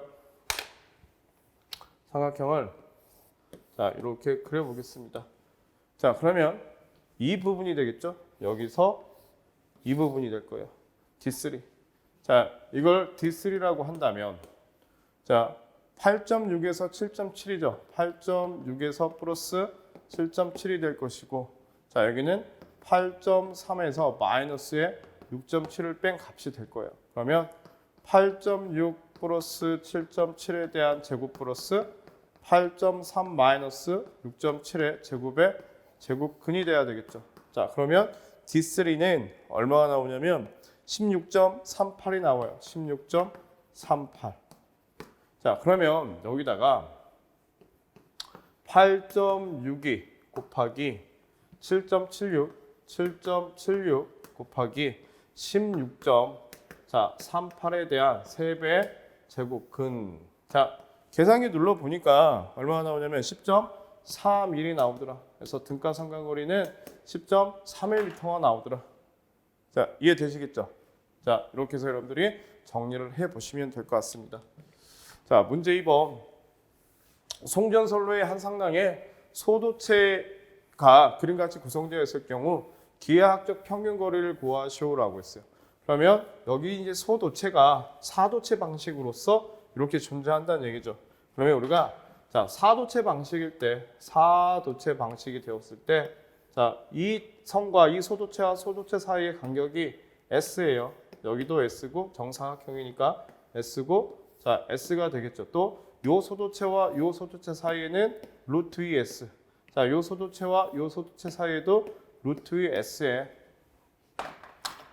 삼각형을 자, 이렇게 그려보겠습니다. 자, 그러면 이 부분이 되겠죠? 여기서 이 부분이 될 거예요. D3. 자, 이걸 D3라고 한다면 자, 8.6에서 7.7이죠. 8.6에서 플러스 7.7이 될 것이고 자, 여기는 8.3에서 마이너스의 6.7을 뺀 값이 될 거예요. 그러면 8.6 플러스 7.7에 대한 제곱 플러스 8.3 마이너스 6.7의 제곱의 제곱근이 돼야 되겠죠. 자, 그러면 D3는 얼마가 나오냐면 16.38이 나와요. 16.38. 자, 그러면 여기다가 8.62 곱하기 7.76 곱하기 16.38에 대한 3배의 제곱근. 자, 계산기 눌러 보니까 얼마나 나오냐면 10.31이 나오더라. 그래서 등가 삼각거리는 10.31m가 나오더라. 자, 이해되시겠죠? 자, 이렇게 해서 여러분들이 정리를 해 보시면 될 것 같습니다. 자, 문제 2번. 송전선로의 한 상당의 소도체가 그림같이 구성되어 있을 경우 기하학적 평균 거리를 구하시오라고 했어요. 그러면 여기 이제 소도체가 사도체 방식으로서 이렇게 존재한다는 얘기죠. 그러면 우리가 자, 사도체 방식일 때, 사도체 방식이 되었을 때, 자, 이 선과 이 소도체와 소도체 사이의 간격이 S예요. 여기도 S고 정사각형이니까 S고, 자, S가 되겠죠. 또 요 소도체와 요 소도체 사이에는 루트 2S. 자, 요 소도체와 요 소도체 사이에도 루트 2S의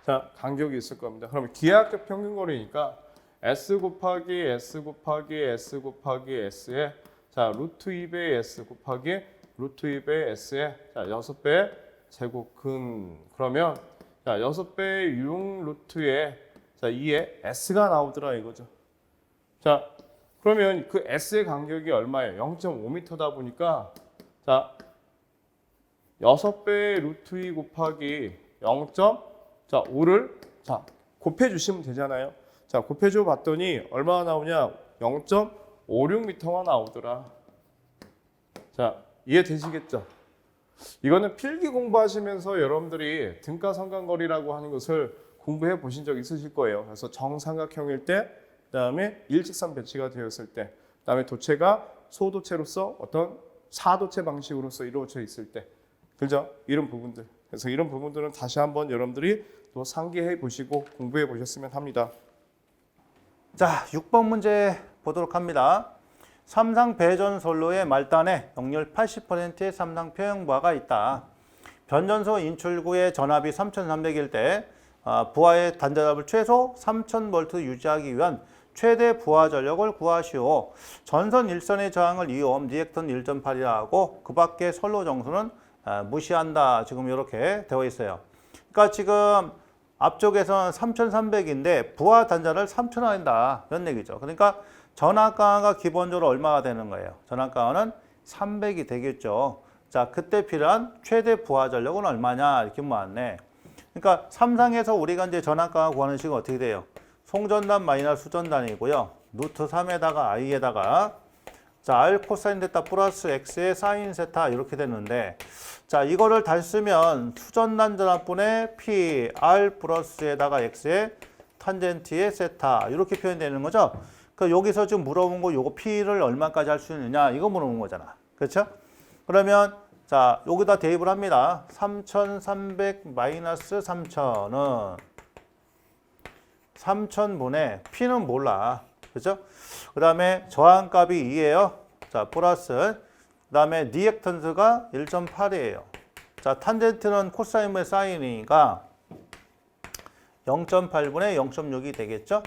자, 간격이 있을 겁니다. 그러면 기하학적 평균 거리니까 S 곱하기 S 곱하기 S 곱하기 S에 자, 루트 2배의 S 곱하기 루트 2배의 S에 자, 6배의 제곱근. 그러면 자, 6배의 6 루트에 자, 2에 S가 나오더라 이거죠. 자, 그러면 그 S의 간격이 얼마예요? 0.5m다 보니까 자, 6배의 루트 2 곱하기 0.5를 자, 곱해 주시면 되잖아요. 자, 곱해 줘 봤더니 얼마나 나오냐? 0.56m가 나오더라. 자, 이해되시겠죠? 이거는 필기 공부하시면서 여러분들이 등가삼각거리라고 하는 것을 공부해 보신 적 있으실 거예요. 그래서 정삼각형일 때, 그다음에 일직선 배치가 되었을 때, 그다음에 도체가 소도체로서 어떤 사도체 방식으로서 이루어져 있을 때, 그죠? 이런 부분들. 그래서 이런 부분들은 다시 한번 여러분들이 또 상기해 보시고 공부해 보셨으면 합니다. 자, 6번 문제 보도록 합니다. 삼상 배전 선로의 말단에 역률 80%의 삼상 표형부하가 있다. 변전소 인출구의 전압이 3300일 때 부하의 단전압을 최소 3000V 유지하기 위한 최대 부하 전력을 구하시오. 전선 일선의 저항을 2옴, 리액턴 1.8이라 하고 그 밖에 선로 정수는 무시한다. 지금 이렇게 되어 있어요. 그러니까 지금 앞쪽에서는 3,300인데 부하 단자를 3,000 한다. 이런 얘기죠. 그러니까 전압강화가 기본적으로 얼마가 되는 거예요? 전압강화는 300이 되겠죠. 자, 그때 필요한 최대 부하 전력은 얼마냐? 이렇게 모았네. 그러니까 3상에서 우리가 이제 전압강화 구하는 식은 어떻게 돼요? 송전단 마이너스 수전단이고요. 루트 3에다가 i에다가 자, r 코사인 데타 플러스 x의 사인 세타 이렇게 되는데 자, 이거를 다시 쓰면 수전단 전압분의 p r 플러스에다가 x의 탄젠트의 세타 이렇게 표현되는 거죠. 그 여기서 지금 물어본 거 요거 p를 얼마까지 할 수 있느냐 이거 물어본 거잖아. 그렇죠? 그러면 자, 여기다 대입을 합니다. 3,300 마이너스 3,000은 3,000분의 P는 몰라. 그죠? 그 다음에 저항값이 2예요. 자, 플러스. 그 다음에 리액턴스가 1.8이에요. 자, 탄젠트는 코사인분의 사인이니까 0.8분의 0.6이 되겠죠?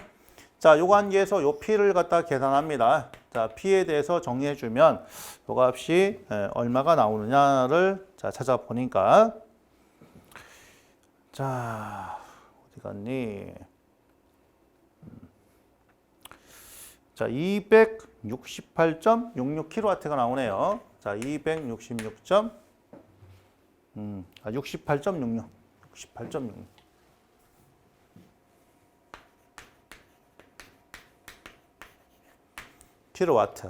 자, 요 관계에서 요 P를 갖다 계산합니다. 자, P에 대해서 정리해주면 요 값이 얼마가 나오느냐를 자, 찾아보니까 자, 어디 갔니? 자, 268.66kW가 나오네요. 자, 68.66. 68.66. 킬로와트.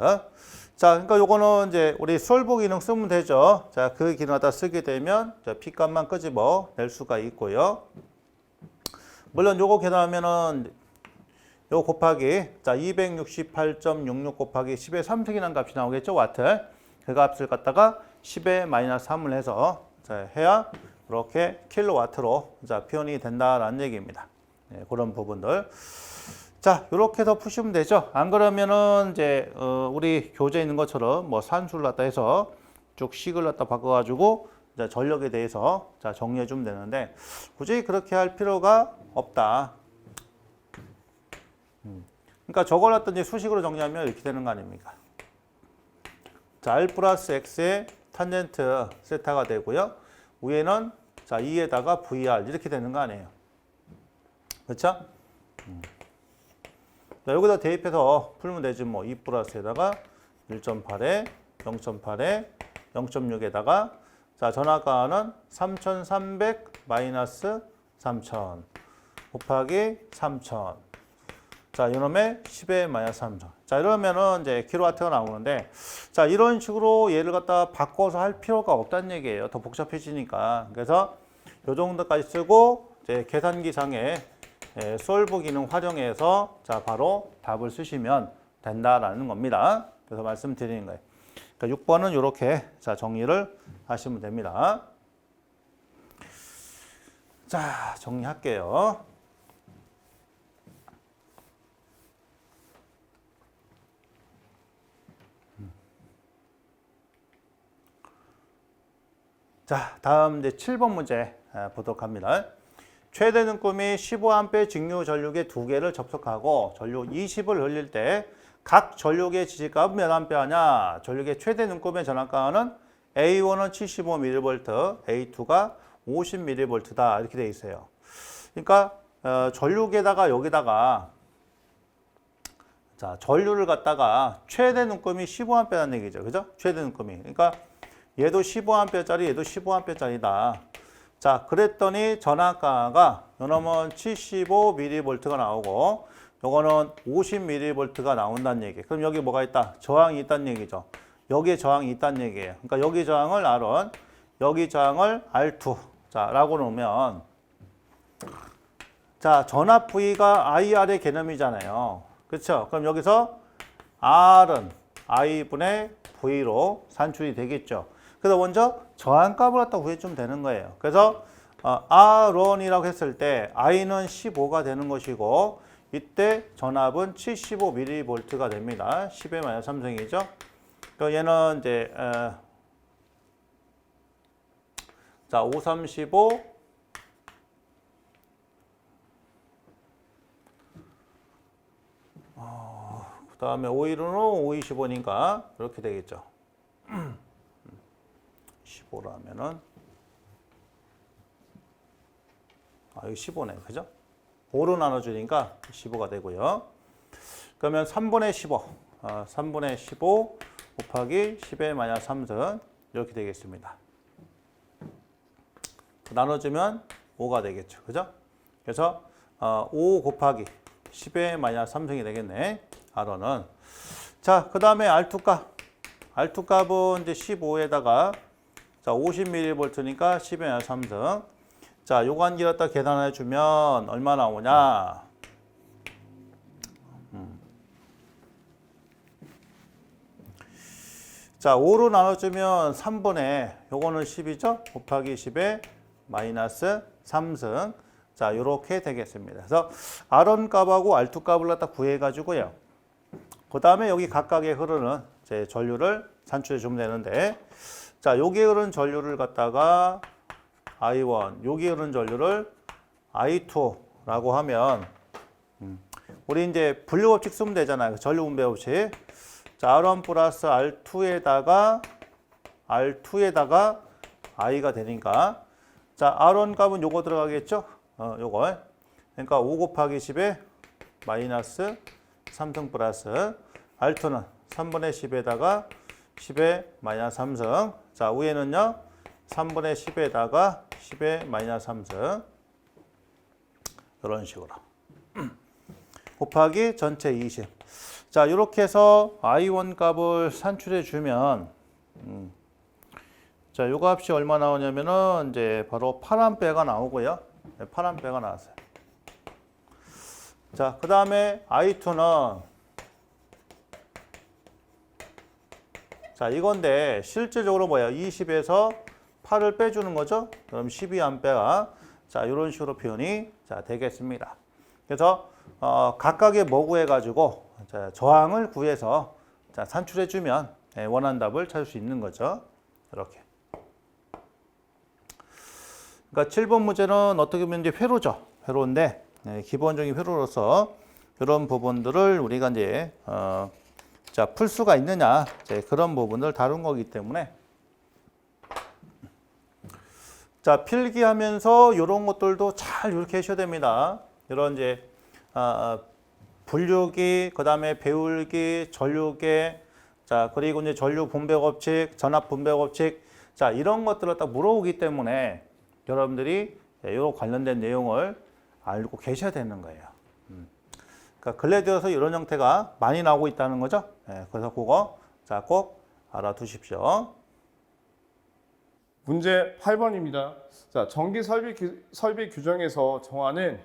자, 그러니까 요거는 이제 우리 솔보 기능 쓰면 되죠. 자, 그 기능 갖다 쓰게 되면 자, P 값만 끄집어 낼 수가 있고요. 물론 요거 계산하면은 요 곱하기 자 268.66 곱하기 10의 3승이라는 값이 나오겠죠. 와트. 그 값을 갖다가 10의 마이너스 3을 해서 자, 해야 이렇게 킬로와트로 자, 표현이 된다라는 얘기입니다. 네, 그런 부분들. 자, 이렇게 해서 푸시면 되죠. 안 그러면은 이제 우리 교재에 있는 것처럼 뭐 산수를 갖다 해서 쭉 식을 갖다 바꿔가지고 이제 전력에 대해서 자, 정리해 주면 되는데 굳이 그렇게 할 필요가 없다. 그러니까 저걸 갖다 이제 수식으로 정리하면 이렇게 되는 거 아닙니까? 자, r 플러스 x의 탄젠트 세타가 되고요. 위에는 자, 2에다가 VR 이렇게 되는 거 아니에요. 그렇죠? 자, 여기다 대입해서 풀면 되지 뭐. 2 플러스에다가 1.8에 0.8에 0.6에다가 자, 전압가는 3,300 마이너스 3,000 곱하기 3,000 자, 이놈의 10의 마이너스 3,000 자, 이러면은 이제 킬로와트가 나오는데 자, 이런 식으로 얘를 갖다 바꿔서 할 필요가 없다는 얘기예요. 더 복잡해지니까. 그래서 요 정도까지 쓰고 이제 계산기상에 솔브 기능 활용해서 자, 바로 답을 쓰시면 된다라는 겁니다. 그래서 말씀드리는 거예요. 그러니까 6번은 이렇게 자, 정리를 하시면 됩니다. 자, 정리할게요. 자, 다음 이제 7번 문제 보도록 합니다. 최대 눈금이 15A 직류 전류계 2개를 접속하고 전류 20을 흘릴 때 각 전류계 지지값은 몇 암페어냐? 전류계 최대 눈금의 전압가는 A1은 75mV, A2가 50mV다 이렇게 돼 있어요. 그러니까 전류계에다가 여기다가 자, 전류를 갖다가 최대 눈금이 15A라는 얘기죠. 그죠? 최대 눈금이. 그러니까 얘도 15A짜리, 얘도 15A짜리다. 자, 그랬더니 전압가가 요놈은 75mV가 나오고 요거는 50mV가 나온다는 얘기. 그럼 여기 뭐가 있다? 저항이 있다는 얘기죠. 여기에 저항이 있다는 얘기예요. 그러니까 여기 저항을 R1, 여기 저항을 R2. 자, 라고 놓으면 자, 전압 V가 IR의 개념이잖아요. 그렇죠? 그럼 여기서 R은 I분의 V로 산출이 되겠죠. 그래서 먼저 저항값을 갖다 구해주면 되는 거예요. 그래서 R1이라고 했을 때 I는 15가 되는 것이고 이때 전압은 75mV가 됩니다. 10의 마이너스 3승이죠. 그러니까 얘는 이제 자, 535 5 그다음에 515는 525니까 이렇게 되겠죠. 15라면은 여기 15네. 그죠? 5로 나눠주니까 15가 되고요. 그러면 3분의 15. 3분의 15 곱하기 10의 마이너스 3승 이렇게 되겠습니다. 나눠주면 5가 되겠죠. 그죠? 그래서 5 곱하기 10의 마이너스 3승이 되겠네. R는. 자, 그 다음에 R2 값. R2 값은 이제 15에다가 자, 50mV니까 10의 마이너스 3승. 자, 요관계 갖다 계산해 주면 얼마 나오냐? 자, 5로 나눠주면 3분의 요거는 10이죠? 곱하기 10의 마이너스 3승. 자, 요렇게 되겠습니다. 그래서 R1 값하고 R2 값을 갖다 구해 가지고요. 그 다음에 여기 각각의 흐르는 제 전류를 산출해 주면 되는데, 자, 여기 흐르는 전류를 갖다가 I1, 여기 흐르는 전류를 I2라고 하면, 우리 이제 분류법칙 쓰면 되잖아요. 전류 분배 법칙. 자, R1 플러스 R2에다가 I가 되니까, 자, R1 값은 요거 들어가겠죠? 요거. 그러니까 5 곱하기 10에 마이너스 3승 플러스 R2는 3분의 10에다가 10의 마이너스 3승. 자, 위에는요 3분의 10에다가 10의 마이너스 3승. 이런 식으로 곱하기 전체 20. 자, 이렇게 해서 I1 값을 산출해 주면 자, 요 값이 얼마 나오냐면은 이제 바로 8A가 나오고요. 8A가 나왔어요. 자, 그 다음에 I2는 자, 이건데 실질적으로 뭐야? 20에서 8을 빼주는 거죠? 그럼 12A가 자, 이런 식으로 표현이 자, 되겠습니다. 그래서 각각의 뭐 구해가지고 자, 저항을 구해서 자, 산출해주면 원하는 답을 찾을 수 있는 거죠. 이렇게. 그러니까 7번 문제는 어떻게 보면 이제 회로죠. 회로인데 기본적인 회로로서 그런 부분들을 우리가 이제 자, 풀 수가 있느냐 그런 부분을 다룬 거기 때문에 자, 필기하면서 이런 것들도 잘 이렇게 하셔야 됩니다. 이런 이제 분류기, 그 다음에 배울기, 전류계, 자, 그리고 이제 전류 분배 법칙, 전압 분배 법칙, 자, 이런 것들을 딱 물어오기 때문에 여러분들이 이 관련된 내용을 알고 계셔야 되는 거예요. 그러니까 근래 들어서 이런 형태가 많이 나오고 있다는 거죠. 그래서 그거 자, 꼭 알아두십시오. 문제 8번입니다. 자, 전기 설비 규정에서 정하는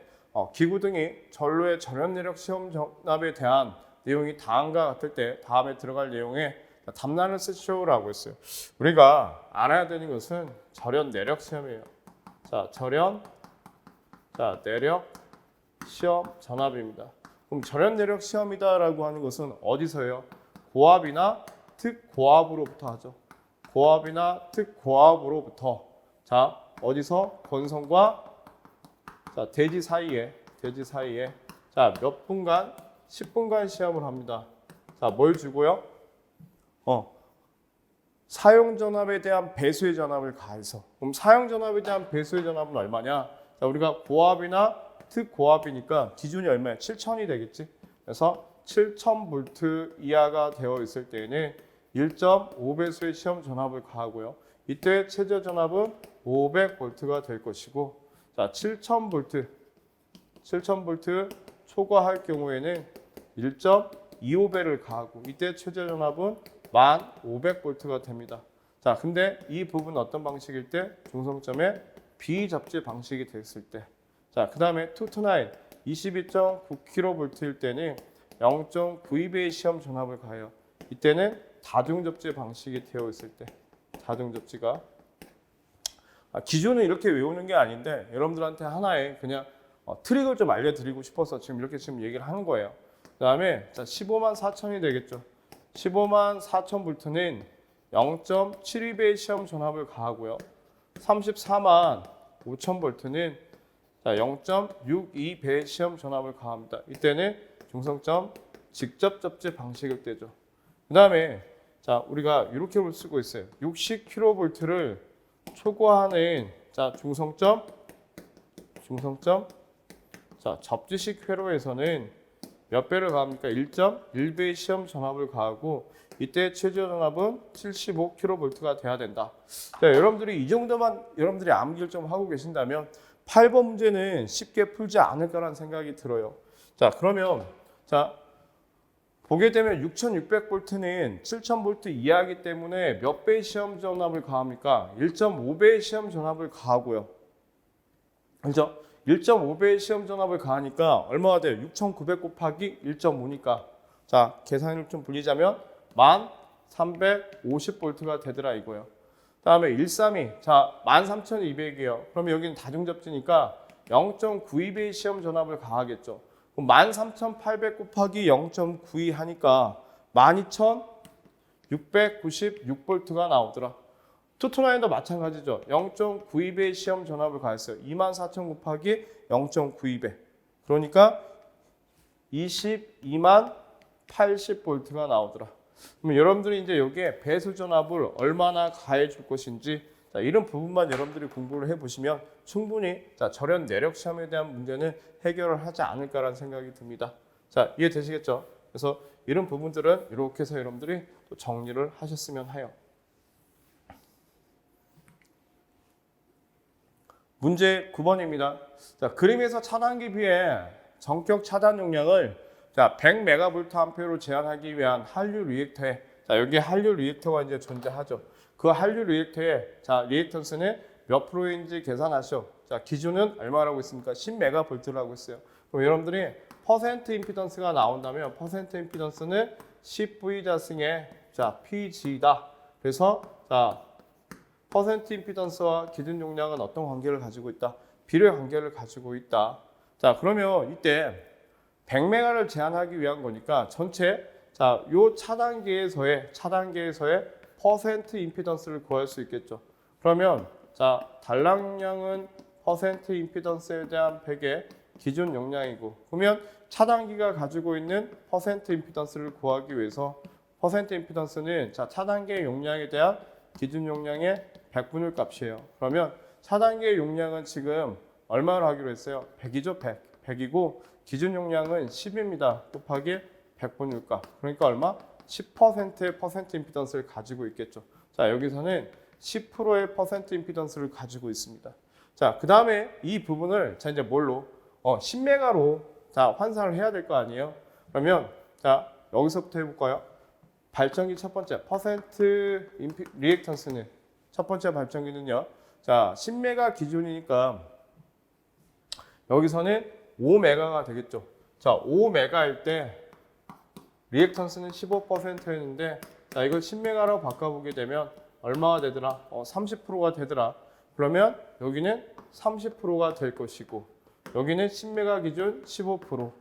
기구 등이 전로의 절연 내력 시험 정답에 대한 내용이 다음과 같을 때 다음에 들어갈 내용에 답란을 쓰시오라고 했어요. 우리가 알아야 되는 것은 절연 내력 시험이에요. 자, 절연 내력 시험 전압입니다. 그럼 절연 내력 시험이다라고 하는 것은 어디서요? 고압이나 특고압으로부터 하죠. 고압이나 특고압으로부터 자, 어디서 건성과 자, 대지 사이에 자, 몇 분간 10분간 시험을 합니다. 자, 뭘 주고요? 사용 전압에 대한 배수의 전압을 가해서. 그럼 사용 전압에 대한 배수의 전압은 얼마냐? 자, 우리가 고압이나 특고압이니까 기준이 얼마야? 7000이 되겠지. 그래서 7000V 이하가 되어 있을 때에는 1.5배수의 시험 전압을 가하고요. 이때 최저 전압은 500V가 될 것이고, 자, 7000V 초과할 경우에는 1.25배를 가하고, 이때 최저 전압은 1500V가 됩니다. 자, 근데 이 부분은 어떤 방식일 때? 중성점의 비접지 방식이 됐을 때. 자, 그 다음에 229 22.9kV일 때는 0.92배의 시험 전압을 가해요. 이때는 다중접지 방식이 되어 있을 때, 다중접지가 기준은 이렇게 외우는 게 아닌데 여러분들한테 하나의 그냥 트릭을 좀 알려드리고 싶어서 지금 이렇게 얘기를 하는 거예요. 그 다음에 154,000이 되겠죠. 154,000V는 0.72배의 시험 전압을 가하고요. 345,000V는 0.62배의 시험 전압을 가합니다. 이때는 중성점 직접 접지 방식을 떼죠. 그 다음에 자 우리가 이렇게 쓰고 있어요. 60kV를 초과하는 자 중성점 자 접지식 회로에서는 몇 배를 가합니까? 1.1배의 시험 전압을 가하고 이때 최저 전압은 75kV가 돼야 된다. 자, 여러분들이 이 정도만 여러분들이 암기를 좀 하고 계신다면 8번 문제는 쉽게 풀지 않을까라는 생각이 들어요. 자, 그러면 자 보게 되면 6600V는 7000V 이하이기 때문에 몇 배의 시험 전압을 가합니까? 1.5배의 시험 전압을 가하고요. 그렇죠? 1.5배의 시험 전압을 가하니까 얼마가 돼요? 6900 곱하기 1.5니까 자 계산을 좀 불리자면 1350V가 되더라 이거예요. 다음에 132, 자 13200이에요. 그러면 여기는 다중접지니까 0.92배의 시험 전압을 가하겠죠. 그럼 13800 곱하기 0.92 하니까 12696V가 나오더라. 투투나인도 마찬가지죠. 0.92배의 시험 전압을 가했어요. 24000 곱하기 0.92배. 그러니까 22만 80V가 나오더라. 그럼 여러분들이 이제 여기에 배수 전압을 얼마나 가해 줄 것인지 자, 이런 부분만 여러분들이 공부를 해보시면 충분히 자, 절연 내력 시험에 대한 문제는 해결을 하지 않을까라는 생각이 듭니다. 자, 이해되시겠죠? 그래서 이런 부분들은 이렇게 해서 여러분들이 또 정리를 하셨으면 해요. 문제 9번입니다. 자, 그림에서 차단기 비해 전격 차단 용량을 자, 100MVA로 제한하기 위한 한류 리액터에 자, 여기 한류 리액터가 이제 존재하죠. 그 한류 리액터의 자, 리액턴스는 몇 프로인지 계산하시오. 자, 기준은 얼마라고 있습니까? 10MV라고 있어요. 그럼 여러분들이 퍼센트 임피던스가 나온다면 퍼센트 임피던스는 10V 자승의 자, PG다. 그래서 자, 퍼센트 임피던스와 기준 용량은 어떤 관계를 가지고 있다? 비례 관계를 가지고 있다. 자, 그러면 이때 100메가를 제한하기 위한 거니까 전체 자, 요 차단계에서의 퍼센트 임피던스를 구할 수 있겠죠. 그러면 자, 달랑 용량은 퍼센트 임피던스에 대한 100의 기준 용량이고 그러면 차단기가 가지고 있는 퍼센트 임피던스를 구하기 위해서 퍼센트 임피던스는 자, 차단계 용량에 대한 기준 용량의 100분의 값이에요. 그러면 차단계 용량은 지금 얼마로 하기로 했어요? 100이죠, 100. 100이고 기준 용량은 10입니다. 곱하기 100분의 값. 그러니까 얼마? 10%의 퍼센트 임피던스를 가지고 있겠죠. 자, 여기서는 10%의 퍼센트 임피던스를 가지고 있습니다. 자, 그 다음에 이 부분을 자 이제 뭘로? 10메가로 자 환산을 해야 될 거 아니에요? 그러면 자 여기서부터 해볼까요? 발전기 첫 번째 퍼센트 리액턴스는 첫 번째 발전기는요. 자 10메가 기준이니까 여기서는 5메가가 되겠죠. 자 5메가일 때 리액턴스는 15%였는데 자 이걸 10메가로 바꿔보게 되면 얼마가 되더라? 30%가 되더라. 그러면 여기는 30%가 될 것이고 여기는 10메가 기준 15%,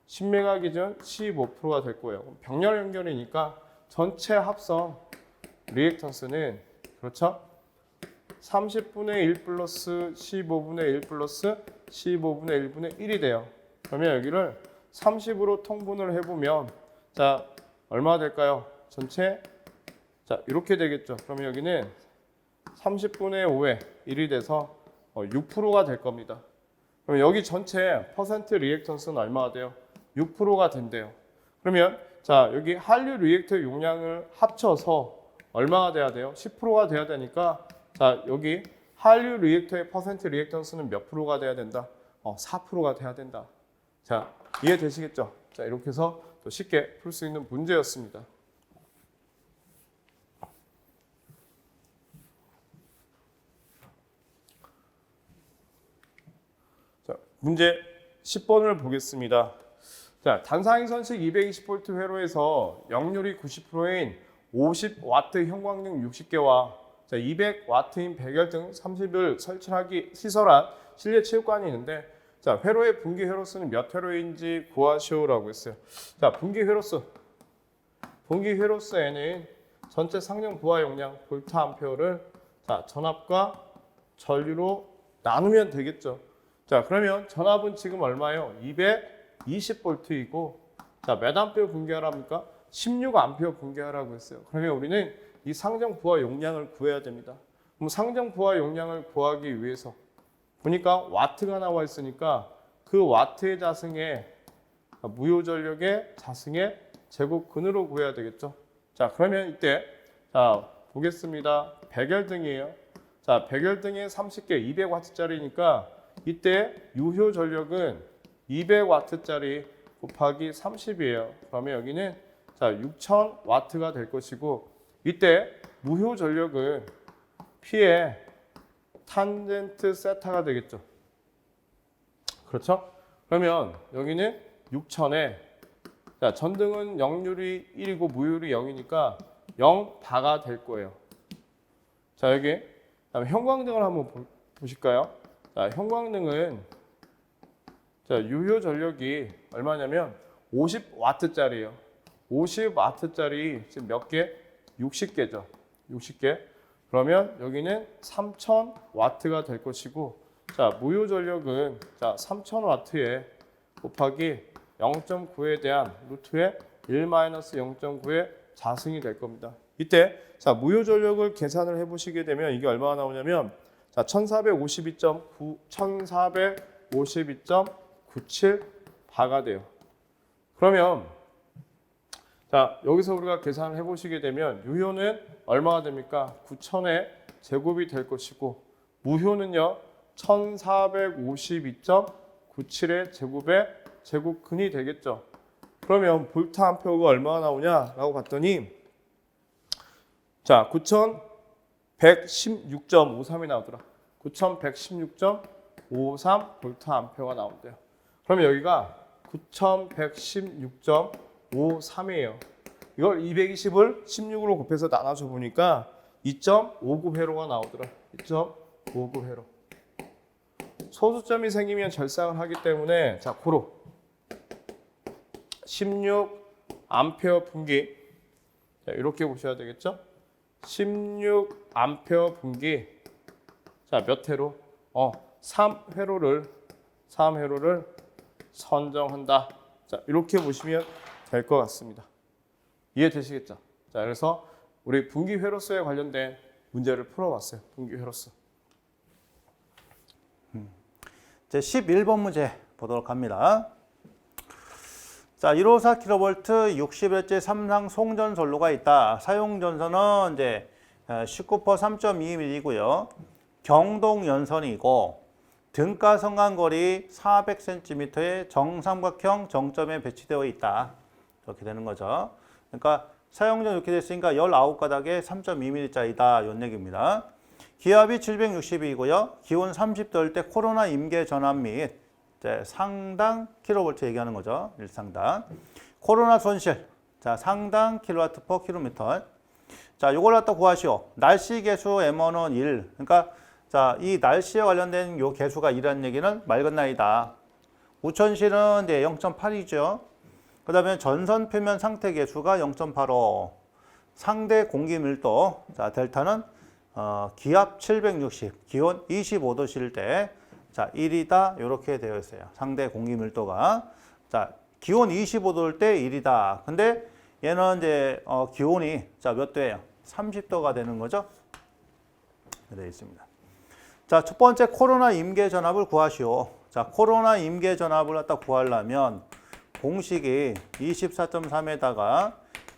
10메가 기준 15%가 될 거예요. 병렬 연결이니까 전체 합성 리액턴스는 그렇죠? 30분의 1 플러스 15분의 1 플러스 15분의 1분의 1이 돼요. 그러면 여기를 30으로 통분을 해보면 자 얼마가 될까요? 전체 자 이렇게 되겠죠. 그러면 여기는 30분의 5의 1이 돼서 6%가 될 겁니다. 그럼 여기 전체 퍼센트 리액턴스는 얼마가 돼요? 6%가 된대요. 그러면 자 여기 한류 리액터 용량을 합쳐서 얼마가 돼야 돼요? 10%가 돼야 되니까 자 여기 한류 리액터의 퍼센트 리액턴스는 몇 프로가 돼야 된다? 4%가 돼야 된다. 자 이해되시겠죠? 자 이렇게 해서 또 쉽게 풀 수 있는 문제였습니다. 자 문제 10번을 보겠습니다. 자 단상이 선식 220V 회로에서 역률이 90%인 50W 형광등 60개와 200W인 백열 등 30을 설치하기 시설한 실내 체육관이 있는데 자 회로의 분기 회로수는 몇 회로인지 구하시오라고 했어요. 자 분기 회로수 분기회로수에는 전체 상용 부하 용량 볼트 암페어를 자 전압과 전류로 나누면 되겠죠. 자 그러면 전압은 지금 얼마예요? 220V이고 자, 몇 암페어 붕괴하랍니까? 16암페어 붕괴하라고 했어요. 그러면 우리는 이 상정 부하 용량을 구해야 됩니다. 그럼 상정 부하 용량을 구하기 위해서 보니까 와트가 나와 있으니까 그 와트의 자승에 무효 전력의 자승의 제곱근으로 구해야 되겠죠. 자, 그러면 이때 자, 보겠습니다. 백열등이에요. 자, 백열등이 30개 200W짜리니까 이때 유효 전력은 200W짜리 곱하기 30이에요. 그러면 여기는 자, 6000W가 될 것이고 이때 무효 전력은 P의 탄젠트 세타가 되겠죠. 그렇죠? 그러면 여기는 6000에 자, 전등은 역률이 1이고 무효율이 0이니까 0바가 될 거예요. 자, 여기 그다음에 형광등을 한번 보실까요? 자, 형광등은 자, 유효 전력이 얼마냐면 50W짜리예요. 50W짜리 지금 몇 개? 60개죠. 60개. 그러면 여기는 3000W가 될 것이고 자, 무효 전력은 자, 3000W에 곱하기 0.9에 대한 루트의 1-0.9의 자승이 될 겁니다. 이때 자, 무효 전력을 계산을 해 보시게 되면 이게 얼마나 나오냐면 자, 1452.97 바가 돼요. 그러면 자, 여기서 우리가 계산을 해 보시게 되면 유효는 얼마가 됩니까? 9000의 제곱이 될 것이고 무효는요 1452.97의 제곱근이 되겠죠. 그러면 볼트 암페어가 얼마나 나오냐라고 봤더니 자, 9116.53이 나오더라. 9116.53 볼트 암페어가 나온대요. 그러면 여기가 9116.53이에요. 이걸 220을 16으로 곱해서 나눠줘 보니까 2.59회로가 나오더라. 2.59회로. 소수점이 생기면 절상을 하기 때문에 자, 고로 16A 분기 자, 이렇게 보셔야 되겠죠? 16A 분기 자, 몇 회로? 3회로를 선정한다. 자, 이렇게 보시면 될 것 같습니다. 이해되시겠죠? 자, 그래서 우리 분기 회로수에 관련된 문제를 풀어봤어요. 분기 회로수. 제 11번 문제 보도록 합니다. 자, 154kV 60Hz 삼상 송전 전로가 있다. 사용 전선은 이제 19% 3.2mm이고요. 경동 연선이고 등가 성간거리 400cm의 정삼각형 정점에 배치되어 있다. 이렇게 되는 거죠. 그러니까 사용전 이렇게 됐으니까 19가닥에 3.2mm짜리다. 이런 얘기입니다. 기압이 760이고요. 기온 30도일 때 코로나 임계 전압 및 상당 킬로볼트 얘기하는 거죠. 일상당. 코로나 손실. 자, 상당 킬로와트 퍼 킬로미터. 자, 요걸 갖다 구하시오. 날씨 계수 M1은 1. 그러니까 자, 이 날씨에 관련된 요 계수가 1이라는 얘기는 맑은 날이다. 우천실은 이제 0.8이죠. 그다음에 전선 표면 상태 계수가 0.85. 상대 공기 밀도. 자, 델타는 기압 760, 기온 25도실 때 자, 1이다. 이렇게 되어 있어요. 상대 공기 밀도가. 자, 기온 25도일 때 1이다. 근데 얘는 이제 기온이 자, 몇 도예요? 30도가 되는 거죠. 되어 있습니다. 자, 첫 번째 코로나 임계 전압을 구하시오. 자, 코로나 임계 전압을 갖다 구하려면 공식이 24.3에다가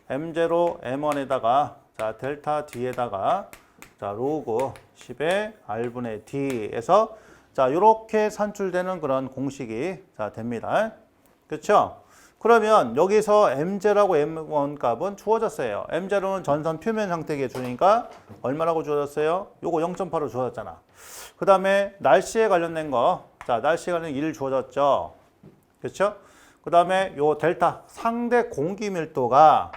M0, M1에다가 자, 델타 D에다가 자, 로그 10의 R분의 D에서 자, 요렇게 산출되는 그런 공식이 자, 됩니다. 그렇죠? 그러면 여기서 M0하고 M1 값은 주어졌어요. M0는 전선 표면 상태 계수니까 얼마라고 주어졌어요? 요거 0.8로 주어졌잖아. 그 다음에 날씨에 관련된 거. 자, 날씨에 관련된 1 주어졌죠. 그렇죠? 그 다음에 요 델타 상대 공기 밀도가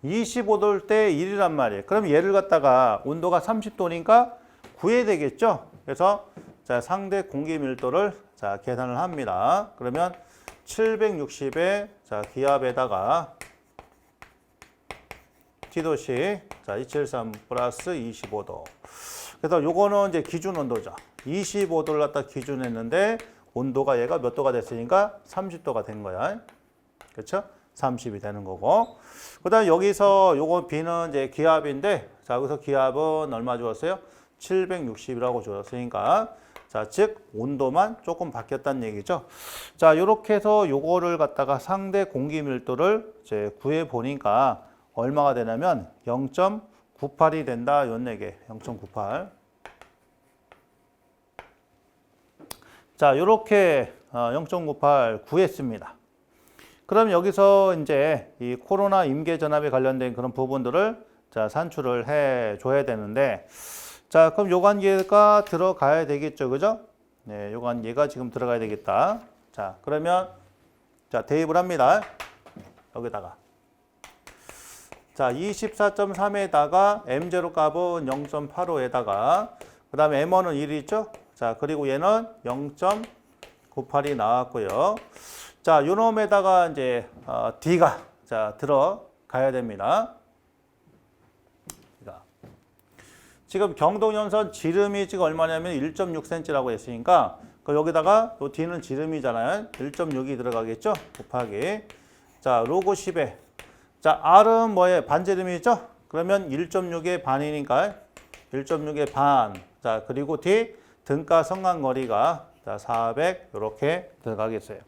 25도일 때 1이란 말이에요. 그럼 얘를 갖다가 온도가 30도니까 구해야 되겠죠? 그래서 자, 상대 공기 밀도를 자, 계산을 합니다. 그러면 760의 자, 기압에다가 T도시 자, 273 플러스 25도. 그래서 요거는 이제 기준 온도죠. 25도를 갖다 기준했는데 온도가 얘가 몇 도가 됐으니까 30도가 된 거야. 그렇죠? 30이 되는 거고. 그다음 여기서 요거 B는 이제 기압인데, 자, 여기서 기압은 얼마 주었어요? 760이라고 주었으니까, 자, 즉 온도만 조금 바뀌었다는 얘기죠. 자, 이렇게 해서 요거를 갖다가 상대 공기 밀도를 이제 구해 보니까 얼마가 되냐면 0.98이 된다. 요 얘기. 0.98. 자, 요렇게 0.98 구했습니다. 그럼 여기서 이제 이 코로나 임계 전압에 관련된 그런 부분들을 자, 산출을 해 줘야 되는데, 자, 그럼 요관계가 들어가야 되겠죠. 그죠? 네, 요관계가 지금 들어가야 되겠다. 자, 그러면 자, 대입을 합니다. 여기다가. 자, 24.3에다가 M0 값은 0.85에다가 그다음에 M1은 1이 있죠? 자, 그리고 얘는 0.98이 나왔고요. 자, 요 놈에다가 이제 D가 자, 들어가야 됩니다. 지금 경동연선 지름이 지금 얼마냐면 1.6cm라고 했으니까 그 여기다가 요 D는 지름이잖아요. 1.6이 들어가겠죠? 곱하기 자, 로그 10에 자, R은 뭐예요? 반지름이죠? 그러면 1.6의 반이니까 1.6의 반. 자, 그리고 D 등가 성간거리가 자, 400 이렇게 들어가겠어요.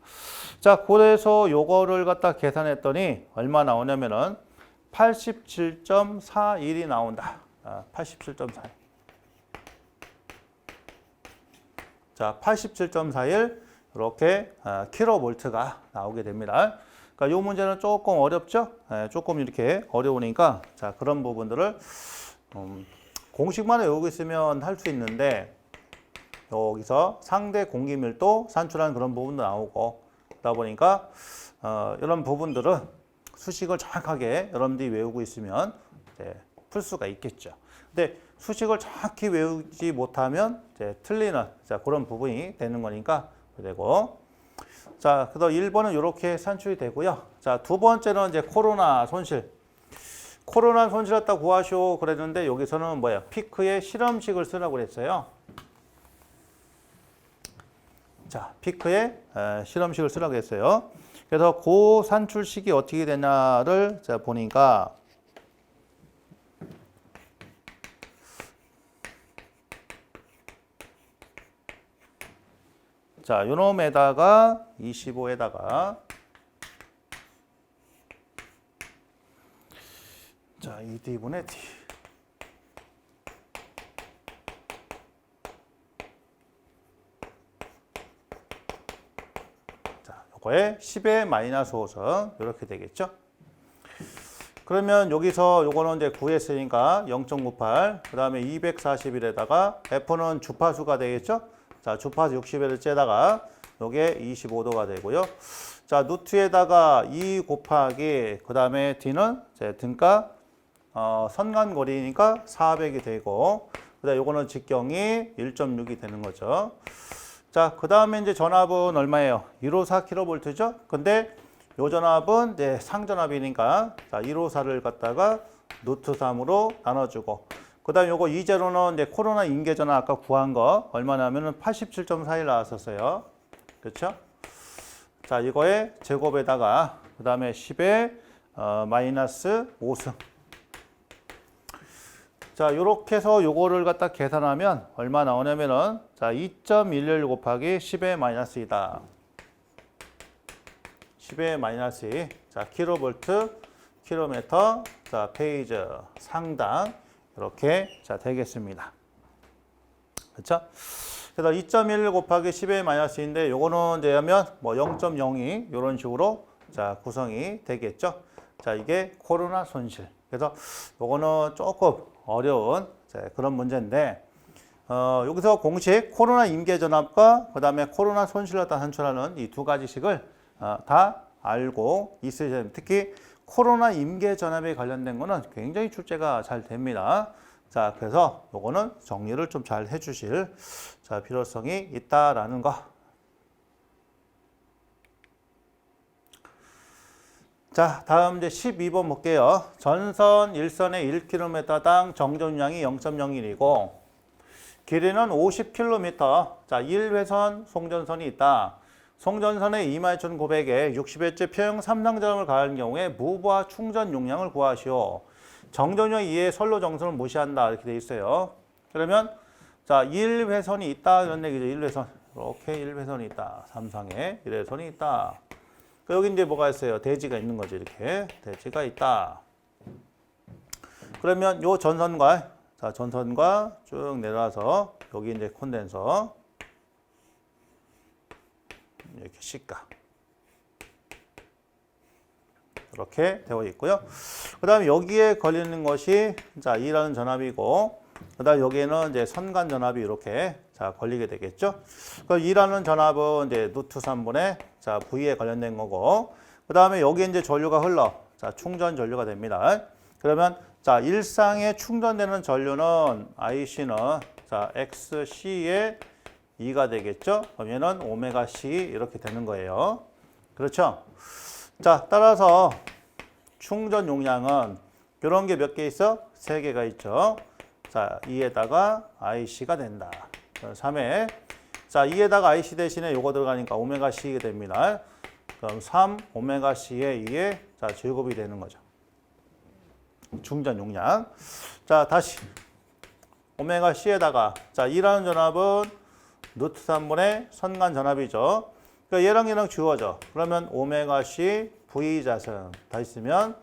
자, 그래서 요거를 갖다 계산했더니 얼마 나오냐면은 87.41이 나온다. 87.41. 자, 87.41 이렇게 킬로볼트가 나오게 됩니다. 그러니까 이 문제는 조금 어렵죠? 조금 이렇게 어려우니까 자, 그런 부분들을 공식만 외우고 있으면 할 수 있는데 여기서 상대 공기 밀도 산출하는 그런 부분도 나오고 그러다 보니까 이런 부분들은 수식을 정확하게 여러분들이 외우고 있으면 이제 풀 수가 있겠죠. 근데 수식을 정확히 외우지 못하면 이제 틀리는 자, 그런 부분이 되는 거니까 되고. 자, 그래서 1번은 이렇게 산출이 되고요. 자, 두 번째는 이제 코로나 손실. 코로나 손실 갖다 구하시오 그랬는데 여기서는 뭐예요? 피크의 실험식을 쓰라고 그랬어요. 자, 피크의 실험식을 쓰라고 했어요. 그래서 그 산출식이 어떻게 되냐를 자, 보니까 자, 요놈에다가 25에다가 자, 2D분의 D. 자, 요거에 10의 마이너스 5선 이렇게 되겠죠? 그러면 여기서 요거는 이제 구했으니까 0.98, 그 다음에 241에다가 F는 주파수가 되겠죠? 자, 주파수 60을 째다가 요게 25도가 되고요. 자, 루트에다가 2 곱하기 그 다음에 D는 제 등가 선간거리니까 400이 되고 그다음에 요거는 직경이 1.6이 되는 거죠. 자, 그 다음에 이제 전압은 얼마예요? 154kV죠. 근데 요 전압은 이제 상전압이니까 자, 154를 갖다가 루트 3으로 나눠주고 그 다음에 요거 이제로는 이제 코로나 임계 전압 아까 구한 거 얼마냐면은 87.41 나왔었어요. 그렇죠? 자, 이거에 제곱에다가 그 다음에 10에 마이너스 5승. 자, 요렇게 해서 요거를 갖다 계산하면 얼마 나오냐면은 자, 2.11 곱하기 10의 마이너스 2다. 10의 마이너스 2. 자, 킬로볼트, 킬로미터, 자, 페이지, 상당. 이렇게 자, 되겠습니다. 그렇죠? 그래서 2.1 곱하기 10의 마이너스 2인데 요거는 이제 하면 뭐 0.02 이런 식으로 자, 구성이 되겠죠. 자, 이게 코로나 손실. 그래서 요거는 조금 어려운 그런 문제인데 여기서 공식 코로나 임계 전압과 그다음에 코로나 손실을 다 산출하는 이 두 가지씩을 다 알고 있으셔야 됩니다. 특히 코로나 임계 전압에 관련된 거는 굉장히 출제가 잘 됩니다. 자, 그래서 요거는 정리를 좀 잘 해주실 자, 필요성이 있다라는 거. 자, 다음 이제 12번 볼게요. 전선 1선의 1km당 정전량이 0.01이고 길이는 50km. 자, 1회선 송전선이 있다. 송전선의 22,900에 60Hz 평형 3상전압을 가할 경우에 무부하 충전 용량을 구하시오. 정전용 이외의 선로 정선을 무시한다 이렇게 돼 있어요. 그러면 자 1회선이 있다 이런 얘기죠. 1회선 이렇게 1회선이 있다. 삼상에 1회선이 있다. 여기 이제 뭐가 있어요? 대지가 있는 거죠. 이렇게 대지가 있다. 그러면 요 전선과 자 전선과 쭉 내려와서 여기 이제 콘덴서 이렇게 C가 이렇게 되어 있고요. 그 다음에 여기에 걸리는 것이 자 2라는 전압이고, 그 다음에 여기에는 이제 선간 전압이 이렇게 자 걸리게 되겠죠. 그 2라는 전압은 이제 루트 3분의 자 V에 관련된 거고, 그 다음에 여기 이제 전류가 흘러 자 충전 전류가 됩니다. 그러면 자 일상에 충전되는 전류는 IC는 자 XC의 2가 되겠죠. 그러면은 오메가 C 이렇게 되는 거예요. 그렇죠? 자, 따라서 충전 용량은 이런 게 몇 개 있어? 3개가 있죠. 자, 2에다가 IC가 된다. 3에 자, 2에다가 IC 대신에 요거 들어가니까 오메가 C가 됩니다. 그럼 3 오메가 C에 2에 자, 제곱이 되는 거죠. 충전 용량. 자, 다시 오메가 C에다가 자, 2라는 전압은 루트 3분의 선간 전압이죠. 그러니까 얘랑 지워져. 그러면 오메가 C V 자승 다 있으면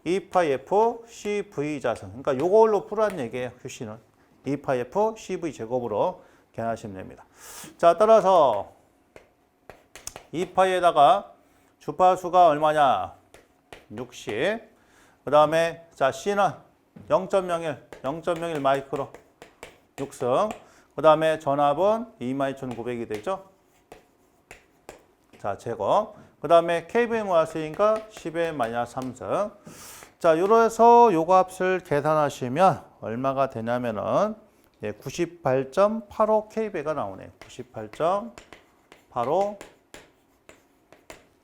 2파이 F CV 자승. 그러니까 요걸로 풀어란 얘기예요. QC는 2파이 F CV 제곱으로 계산하시면 됩니다. 자, 따라서 2파이에다가 주파수가 얼마냐? 60. 그 다음에 자 C는 0.01 마이크로 6승. 그 다음에 전압은 22,900이 되죠. 자, 제곱. 그 다음에 KVM 왔으니까 10의 마이너스 3승. 자, 이래서 요 값을 계산하시면 얼마가 되냐면은 98.85 kV가 나오네요. 98.85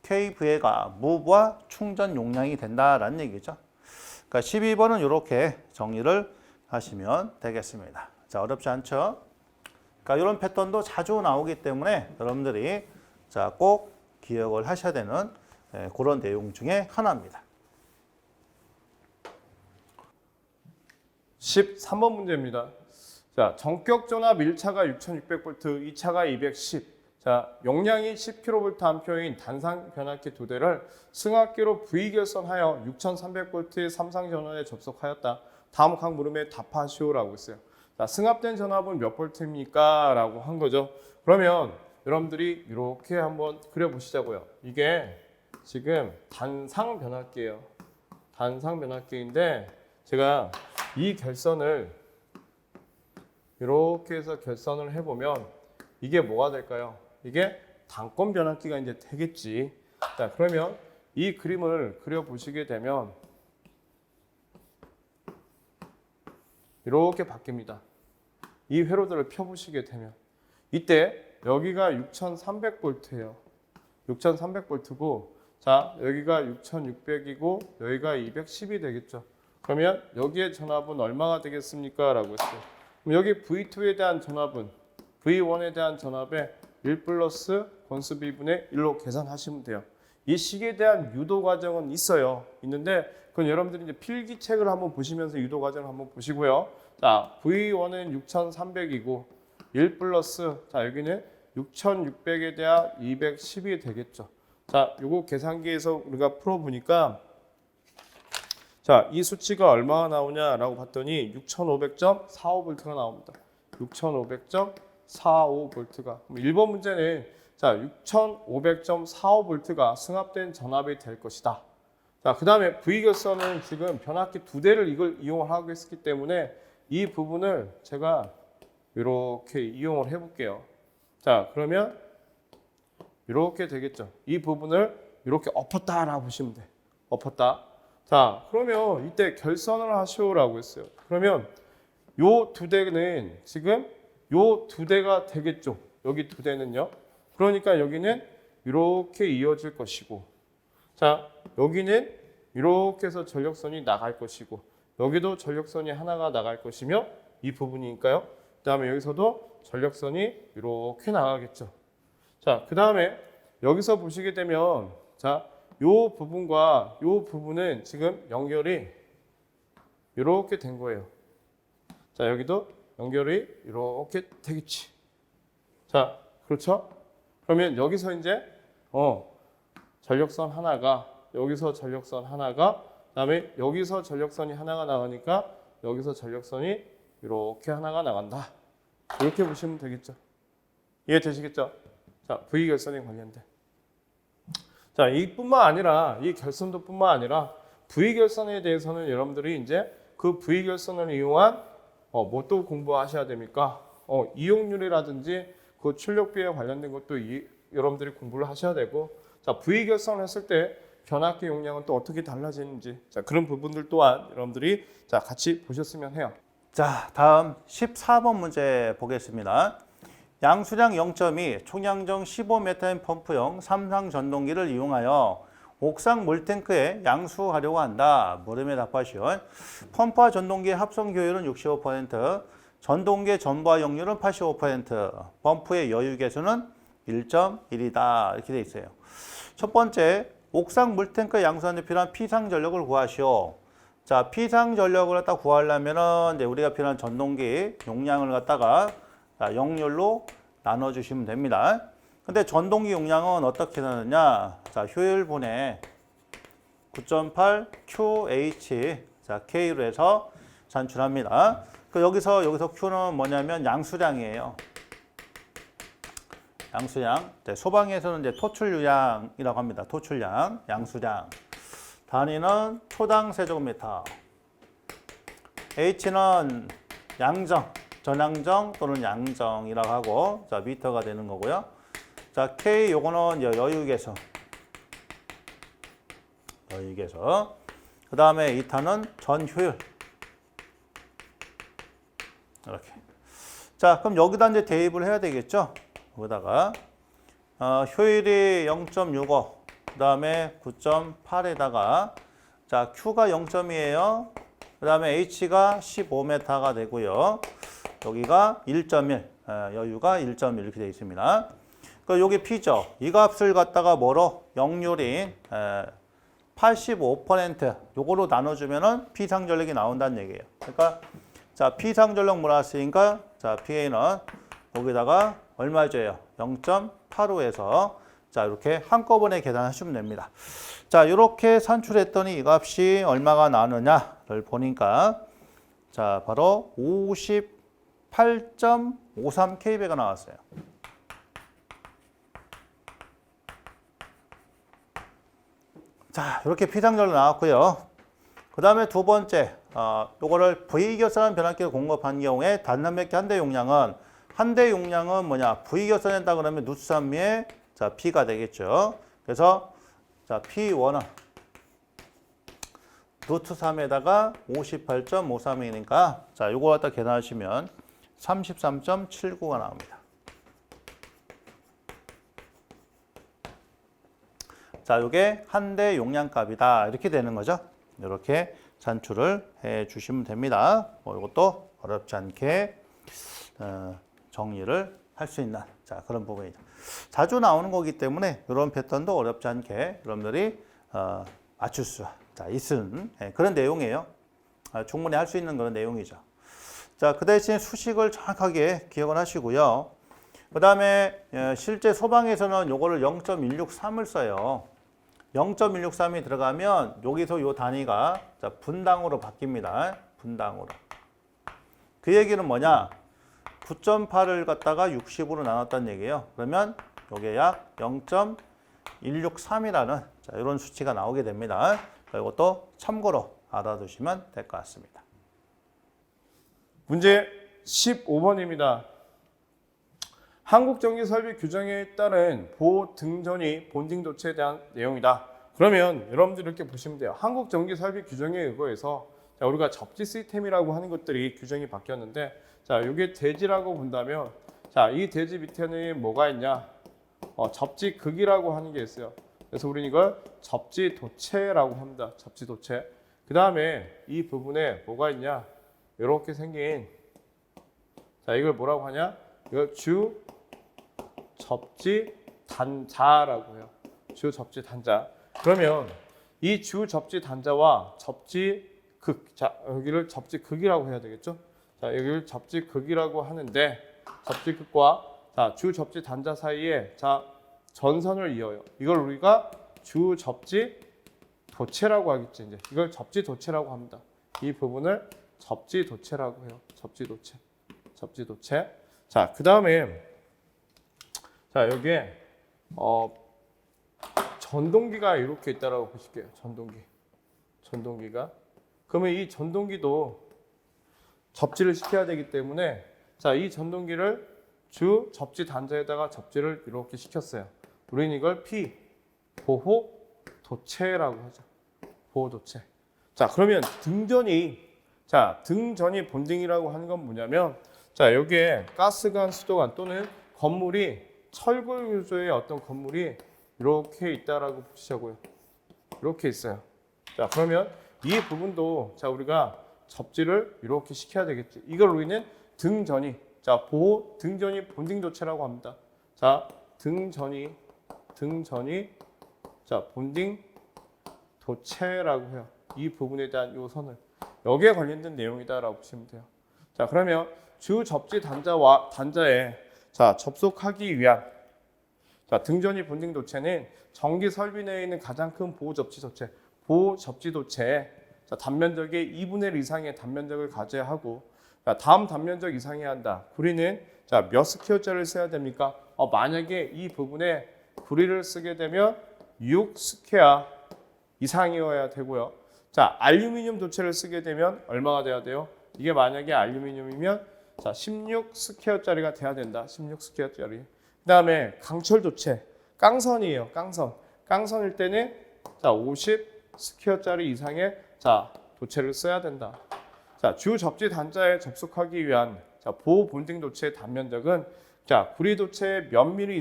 kV가 무부하 충전 용량이 된다라는 얘기죠. 그러니까 12번은 이렇게 정리를 하시면 되겠습니다. 자, 어렵지 않죠? 그러니까 이런 패턴도 자주 나오기 때문에 여러분들이 자, 꼭 기억을 하셔야 되는 그런 내용 중에 하나입니다. 13번 문제입니다. 자, 전격 전압 1차가 6600V, 2차가 210. 자, 용량이 10kVA인 단상 변압기 2대를 승합기로 V결선하여 6300V의 삼상 전원에 접속하였다. 다음 각 물음에 답하시오라고 했어요. 자, 승합된 전압은 몇 볼트입니까? 라고 한 거죠. 그러면 여러분들이 이렇게 한번 그려보시자고요. 이게 지금 단상 변압기예요. 단상 변압기인데 제가 이 결선을 이렇게 해서 결선을 해보면 이게 뭐가 될까요? 이게 단권 변압기가 이제 되겠지. 자, 그러면 이 그림을 그려보시게 되면 이렇게 바뀝니다. 이 회로들을 펴보시게 되면 이때 여기가 6300V예요. 6300V고 자, 여기가 6600이고 여기가 210이 되겠죠. 그러면 여기의 전압은 얼마가 되겠습니까? 라고 했어요. 그럼 여기 V2에 대한 전압은 V1에 대한 전압에 1 플러스 권수 B분의 1로 계산하시면 돼요. 이 식에 대한 유도 과정은 있는데 그건 여러분들이 이제 필기책을 한번 보시면서 유도 과정을 한번 보시고요. 자, V1은 6300이고 1 플러스 자, 여기는 6600에 대한 210이 되겠죠. 자, 요거 계산기에서 우리가 풀어보니까 자, 이 수치가 얼마가 나오냐라고 봤더니 6500.45V가 나옵니다. 6500.45V가. 1번 문제는 자, 6500.45V가 승합된 전압이 될 것이다. 자, 그 다음에 V결선은 지금 변압기 2대를 이걸 이용하고 있기 때문에 이 부분을 제가 이렇게 이용을 해볼게요. 자, 그러면 이렇게 되겠죠. 이 부분을 이렇게 엎었다라고 보시면 돼. 엎었다. 자, 그러면 이때 결선을 하시오라고 했어요. 그러면 요 2대는 지금 요 2대가 되겠죠. 여기 2대는요. 그러니까 여기는 이렇게 이어질 것이고, 자, 여기는 이렇게 해서 전력선이 나갈 것이고, 여기도 전력선이 하나가 나갈 것이며 이 부분이니까요. 그 다음에 여기서도 전력선이 이렇게 나가겠죠. 자, 그 다음에 여기서 보시게 되면 자, 요 부분과 요 부분은 지금 연결이 이렇게 된 거예요. 자, 여기도 연결이 이렇게 되겠지. 자, 그렇죠? 그러면 여기서 이제 전력선 하나가 여기서 전력선 하나가 그다음에 여기서 전력선이 하나가 나가니까 여기서 전력선이 이렇게 하나가 나간다. 이렇게 보시면 되겠죠. 이해되시겠죠? 자, V 결선에 관련된. 자, 이뿐만 아니라 이 결선도뿐만 아니라 V 결선에 대해서는 여러분들이 이제 그 V 결선을 이용한 뭐 또 공부하셔야 됩니까? 이용률이라든지 그 출력비에 관련된 것도 여러분들이 공부를 하셔야 되고, 자, V 결선을 했을 때 변압기 용량은 또 어떻게 달라지는지, 자, 그런 부분들 또한 여러분들이 자, 같이 보셨으면 해요. 자, 다음 14번 문제 보겠습니다. 양수량 0.2 총량정 15m 펌프용 삼상 전동기를 이용하여 옥상 물탱크에 양수하려고 한다. 물음에 답하시오. 펌프와 전동기의 합성 효율은 65%, 전동기의 전부하 역률은 85%, 펌프의 여유 계수는 1.1이다. 이렇게 돼 있어요. 첫 번째, 옥상 물탱크 양수하는 데 필요한 피상 전력을 구하시오. 자, 피상 전력을 갖다 구하려면은 이제 우리가 필요한 전동기 용량을 갖다가 자, 역률로 나눠주시면 됩니다. 근데 전동기 용량은 어떻게 나누냐? 자, 효율분의 9.8 QH 자, K로 해서 산출합니다. 여기서 Q는 뭐냐면 양수량이에요. 양수량. 소방에서는 이제 토출유량이라고 합니다. 토출량, 양수량. 단위는 초당 세제곱미터. H는 양정, 전양정 또는 양정이라고 하고, 자, 미터가 되는 거고요. 자, K 요거는 여유계수. 여유계수. 그 다음에 이타는 전효율. 이렇게. 자, 그럼 여기다 이제 대입을 해야 되겠죠? 여기다가 효율이 0.65, 그 다음에 9.8에다가 자, Q가 0.2예요. 그 다음에 H가 15m가 되고요. 여기가 1.1, 여유가 1.1 이렇게 되어 있습니다. 여기 P죠. 이 값을 갖다가 뭐로? 역률인 85% 요거로 나눠주면은 P상전력이 나온다는 얘기예요. 그러니까 자, P상전력 몰았으니까 자, PA는 여기다가 얼마 줘요? 0.85에서 자, 이렇게 한꺼번에 계산하시면 됩니다. 자, 이렇게 산출했더니 이 값이 얼마가 나느냐를 보니까 자, 바로 58.53kB가 나왔어요. 자, 이렇게 피상전력 나왔고요. 그 다음에 두 번째, 요거를 V결선 변압기를 공급한 경우에 단단백기 한 대 용량은 뭐냐? V결선했다 그러면 누수 3미에 자, P가 되겠죠. 그래서 자, P1은 루트 3에다가 58.53이니까 자, 요거 갖다 계산하시면 33.79가 나옵니다. 자, 요게 한 대 용량값이다. 이렇게 되는 거죠. 이렇게 산출을 해 주시면 됩니다. 이것도 어렵지 않게 정리를 할 수 있는 자, 그런 부분이죠. 자주 나오는 거기 때문에 이런 패턴도 어렵지 않게 여러분들이 맞출 수 있는 그런 내용이에요. 충분히 할 수 있는 그런 내용이죠. 자, 그 대신 수식을 정확하게 기억을 하시고요. 그 다음에 실제 소방에서는 요거를 0.163을 써요. 0.163이 들어가면 여기서 요 단위가 자, 분당으로 바뀝니다. 분당으로. 그 얘기는 뭐냐? 9.8을 갖다가 60으로 나눴다는 얘기예요. 그러면 요게 약 0.163이라는 자, 이런 수치가 나오게 됩니다. 이것도 참고로 알아두시면 될 것 같습니다. 문제 15번입니다. 한국전기설비 규정에 따른 보등전이 본딩 조치에 대한 내용이다. 그러면 여러분들 이렇게 보시면 돼요. 한국전기설비 규정에 의거해서 자, 우리가 접지 시스템이라고 하는 것들이 규정이 바뀌었는데, 자, 이게 대지라고 본다면, 자, 이 대지 밑에는 뭐가 있냐? 접지 극이라고 하는 게 있어요. 그래서 우리는 이걸 접지 도체라고 합니다. 접지 도체. 그 다음에 이 부분에 뭐가 있냐? 이렇게 생긴, 자, 이걸 뭐라고 하냐? 이걸 주 접지 단자라고 해요. 주 접지 단자. 그러면 이 주 접지 단자와 접지 극, 자 여기를 접지 극이라고 해야 되겠죠? 자 여기를 접지 극이라고 하는데 접지 극과 자 주 접지 단자 사이에 자 전선을 이어요. 이걸 우리가 주 접지 도체라고 하겠지. 이제 이걸 접지 도체라고 합니다. 이 부분을 접지 도체라고 해요. 접지 도체, 접지 도체. 자 그 다음에 자 여기에 전동기가 이렇게 있다라고 보실게요. 전동기가. 그러면 이 전동기도 접지를 시켜야 되기 때문에 자 이 전동기를 주 접지 단자에다가 접지를 이렇게 시켰어요. 우리는 이걸 P 보호 도체라고 하죠. 보호 도체. 자 그러면 등전이 본딩이라고 하는 건 뭐냐면 자 여기에 가스관, 수도관 또는 건물이 철골 구조의 어떤 건물이 이렇게 있다라고 보시자고요. 이렇게 있어요. 자 그러면 이 부분도 자 우리가 접지를 이렇게 시켜야 되겠지. 이걸 우리는 등전이 자 보호 등전이 본딩 도체라고 합니다. 자 등전이 자 본딩 도체라고 해요. 이 부분에 대한 요 선을 여기에 관련된 내용이다라고 보시면 돼요. 자 그러면 주 접지 단자와 단자에 자 접속하기 위한 자 등전이 본딩 도체는 전기 설비 내에 있는 가장 큰 보호 접지 도체에 자, 단면적의 2분의 1 이상의 단면적을 가져야 하고 자, 다음 단면적 이상해야 한다. 구리는 자, 몇 스퀘어짜리를 써야 됩니까? 만약에 이 부분에 구리를 쓰게 되면 6 스퀘어 이상이어야 되고요. 자, 알루미늄 도체를 쓰게 되면 얼마가 돼야 돼요? 이게 만약에 알루미늄이면 자, 16 스퀘어짜리가 돼야 된다. 16 스퀘어짜리. 그다음에 강철 도체, 깡선이에요. 깡선일 때는 자, 50 스퀘어짜리 이상의 자, 도체를 써야 된다. 자, 주 접지 단자에 접속하기 위한 자, 보호 본딩 도체의 단면적은 자, 구리 도체의 몇 미리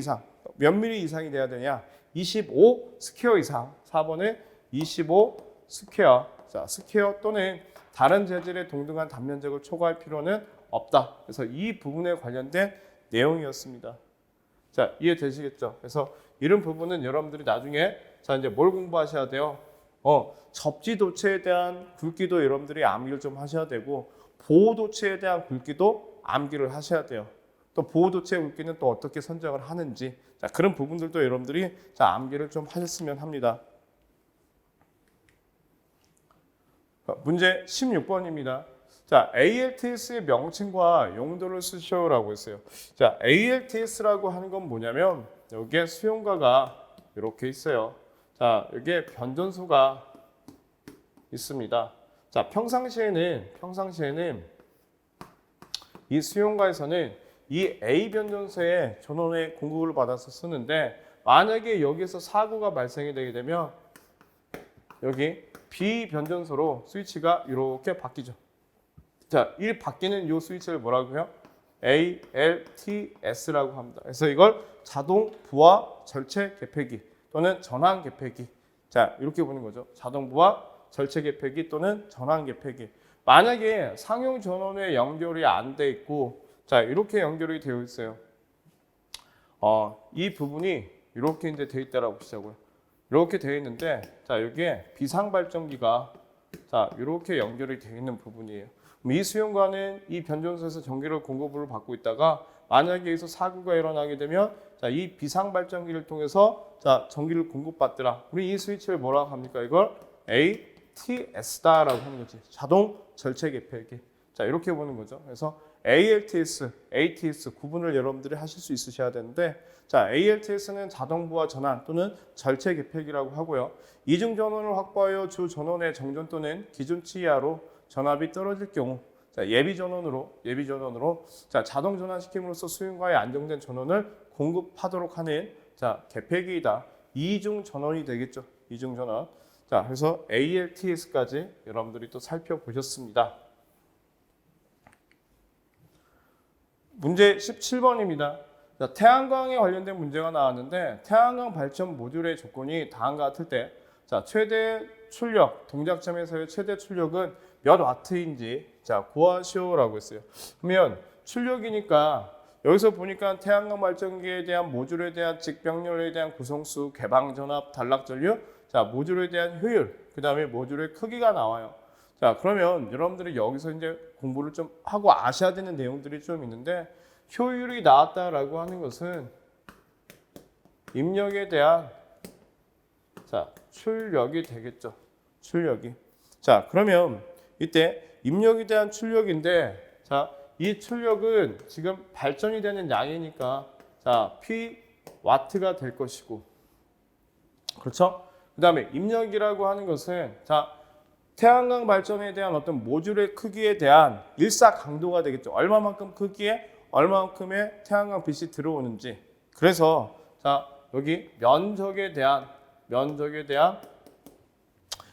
이상이 돼야 되냐? 25 스퀘어 이상. 4번은 25 스퀘어. 자, 스퀘어 또는 다른 재질의 동등한 단면적을 초과할 필요는 없다. 그래서 이 부분에 관련된 내용이었습니다. 자, 이해되시겠죠? 그래서 이런 부분은 여러분들이 나중에 자, 이제 뭘 공부하셔야 돼요? 접지 도체에 대한 굵기도 여러분들이 암기를 좀 하셔야 되고 보호 도체에 대한 굵기도 암기를 하셔야 돼요. 또 보호 도체의 굵기는 또 어떻게 선정을 하는지 자, 그런 부분들도 여러분들이 자, 암기를 좀 하셨으면 합니다. 문제 16번입니다. 자, ALTS의 명칭과 용도를 쓰시오라고 했어요. 자, ALTS라고 하는 건 뭐냐면 여기에 수용가가 이렇게 있어요. 자, 여기에 변전소가 있습니다. 자, 평상시에는 이 수용가에서는 이 A 변전소의 전원의 공급을 받아서 쓰는데 만약에 여기서 사고가 발생이 되게 되면 여기 B 변전소로 스위치가 이렇게 바뀌죠. 자, 이 바뀌는 이 스위치를 뭐라고 해요? ALTS라고 합니다. 그래서 이걸 자동 부하 절체 개폐기 또는 전환 개폐기. 자, 이렇게 보는 거죠. 자동 부하 절체 개폐기 또는 전환 개폐기. 만약에 상용 전원에 연결이 안 돼 있고 자, 이렇게 연결이 되어 있어요. 이 부분이 이렇게 이제 되어 있다라고 보시자고요. 이렇게 되어 있는데 자, 여기에 비상 발전기가 자, 이렇게 연결이 되어 있는 부분이에요. 이 수용관은 이 변전소에서 전기를 공급을 받고 있다가 만약에 여기서 사고가 일어나게 되면 자, 이 비상 발전기를 통해서 자, 전기를 공급받더라. 우리 이 스위치를 뭐라고 합니까? 이걸 ATS다라고 하는 거지. 자동 절체 개폐기. 자, 이렇게 보는 거죠. 그래서 ALTS, ATS 구분을 여러분들이 하실 수 있으셔야 되는데 자, ALTS는 자동 부하 전환 또는 절체 개폐기라고 하고요. 이중 전원을 확보하여 주 전원의 정전 또는 기준치 이하로 전압이 떨어질 경우 자, 예비 전원으로 자, 자동 전환시킴으로써 수용가에 안정된 전원을 공급하도록 하는 자, 개폐기이다. 이중 전원이 되겠죠. 이중 전원. 자, 그래서 ALTS까지 여러분들이 또 살펴보셨습니다. 문제 17번입니다. 자, 태양광에 관련된 문제가 나왔는데 태양광 발전 모듈의 조건이 다음과 같을 때 자, 최대 출력, 동작점에서의 최대 출력은 몇 와트인지 자, 구하시오라고 했어요. 그러면 출력이니까 여기서 보니까 태양광 발전기에 대한 모듈에 대한 직병렬에 대한 구성수, 개방전압, 단락전류, 자 모듈에 대한 효율, 그 다음에 모듈의 크기가 나와요. 자 그러면 여러분들이 여기서 이제 공부를 좀 하고 아셔야 되는 내용들이 좀 있는데 효율이 나왔다라고 하는 것은 입력에 대한 자 출력이 되겠죠. 출력이. 자 그러면 이때 입력에 대한 출력인데 자 이 출력은 지금 발전이 되는 양이니까 자 P 와트가 될 것이고 그렇죠? 그 다음에 입력이라고 하는 것은 자 태양광 발전에 대한 어떤 모듈의 크기에 대한 일사 강도가 되겠죠. 얼마만큼 크기에 얼마만큼의 태양광 빛이 들어오는지. 그래서 자 여기 면적에 대한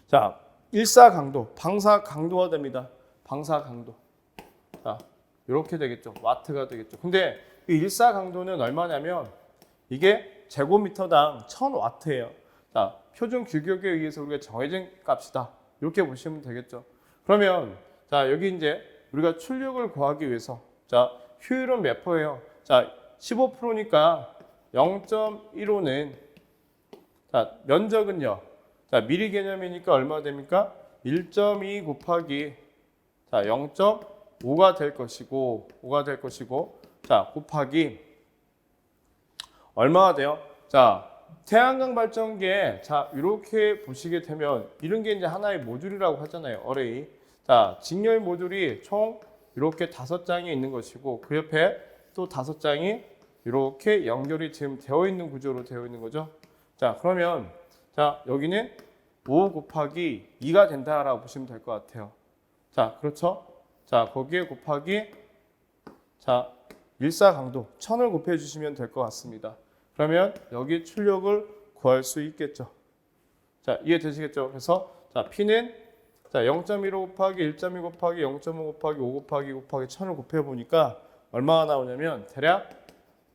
자 일사 강도, 방사 강도가 됩니다. 방사 강도. 자 이렇게 되겠죠. 와트가 되겠죠. 근데 이 일사 강도는 얼마냐면 이게 제곱미터당 1000와트예요. 자 표준 규격에 의해서 우리가 정해진 값이다. 이렇게 보시면 되겠죠. 그러면 자 여기 이제 우리가 출력을 구하기 위해서 자 효율은 몇 %예요? 자 15%니까 0.15는 자 면적은요. 자 미리 개념이니까 얼마 됩니까? 1.2 곱하기 자 0.5가 될 것이고 자 곱하기 얼마가 돼요? 자 태양광 발전기에 자 이렇게 보시게 되면 이런 게 이제 하나의 모듈이라고 하잖아요. 어레이. 자 직렬 모듈이 총 이렇게 5장이 있는 것이고 그 옆에 또 5장이 이렇게 연결이 지금 되어 있는 구조로 되어 있는 거죠. 자 그러면 자 여기는 5 곱하기 2가 된다라고 보시면 될 것 같아요. 자 그렇죠? 자 거기에 곱하기 자 일사 강도 1000을 곱해 주시면 될 것 같습니다. 그러면 여기 출력을 구할 수 있겠죠. 자 이해되시겠죠? 그래서 자 P는 자 0.15 곱하기 1.2 곱하기 0.5 곱하기 5 곱하기 1000을 곱해 보니까 얼마가 나오냐면 대략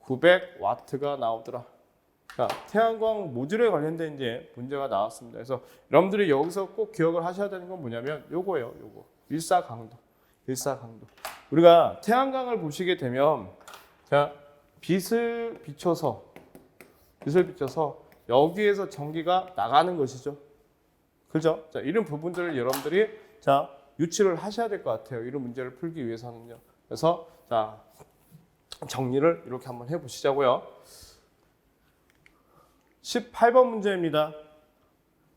900와트가 나오더라. 자, 태양광 모듈에 관련된 이제 문제가 나왔습니다. 그래서 여러분들이 여기서 꼭 기억을 하셔야 되는 건 뭐냐면 요거예요. 요거. 일사강도. 우리가 태양광을 보시게 되면 자, 빛을 비춰서 여기에서 전기가 나가는 것이죠. 그죠? 자, 이런 부분들을 여러분들이 자, 유치를 하셔야 될 것 같아요. 이런 문제를 풀기 위해서는요. 그래서 자, 정리를 이렇게 한번 해 보시자고요. 18번 문제입니다.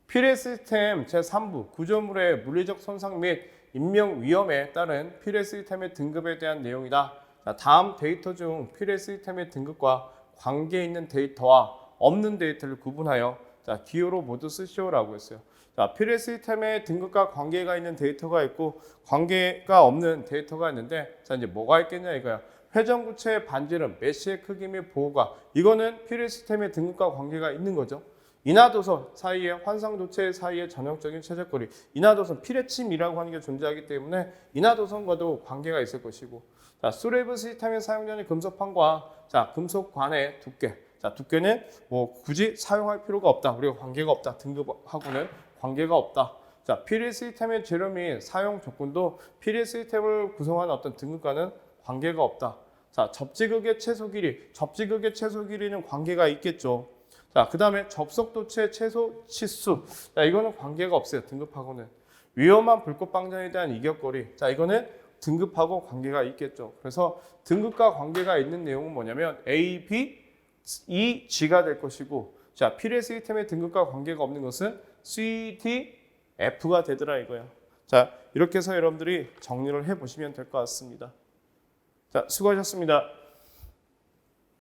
필의 시스템 제3부 구조물의 물리적 손상 및 인명 위험에 따른 필의 시스템의 등급에 대한 내용이다. 자, 다음 데이터 중 필의 시스템의 등급과 관계 있는 데이터와 없는 데이터를 구분하여 자, 기호로 모두 쓰시오라고 했어요. 자, 필의 시스템의 등급과 관계가 있는 데이터가 있고 관계가 없는 데이터가 있는데 자, 이제 뭐가 있겠냐 이거야. 회전구체의 반지름, 메시의 크기 및 보호가 이거는 필의 시스템의 등급과 관계가 있는 거죠. 인하도선 사이에 환상도체 사이의 전형적인 최적거리 인하도선 필의침이라고 하는 게 존재하기 때문에 인하도선과도 관계가 있을 것이고 자 수레브 시스템에 사용되는 금속판과 자 금속관의 두께 자 두께는 뭐 굳이 사용할 필요가 없다. 우리가 관계가 없다. 등급하고는 관계가 없다. 자 필의 시스템의 재료 및 사용 조건도 필의 시스템을 구성하는 어떤 등급과는 관계가 없다. 자, 접지극의 최소 길이는 관계가 있겠죠. 자, 그 다음에 접속도체 최소 치수. 자, 이거는 관계가 없어요. 등급하고는. 위험한 불꽃방전에 대한 이격거리. 자, 이거는 등급하고 관계가 있겠죠. 그래서 등급과 관계가 있는 내용은 뭐냐면 A, B, E, G가 될 것이고 자, 필의 시스템의 등급과 관계가 없는 것은 C, D, F가 되더라 이거야. 자, 이렇게 해서 여러분들이 정리를 해보시면 될 것 같습니다. 자, 수고하셨습니다.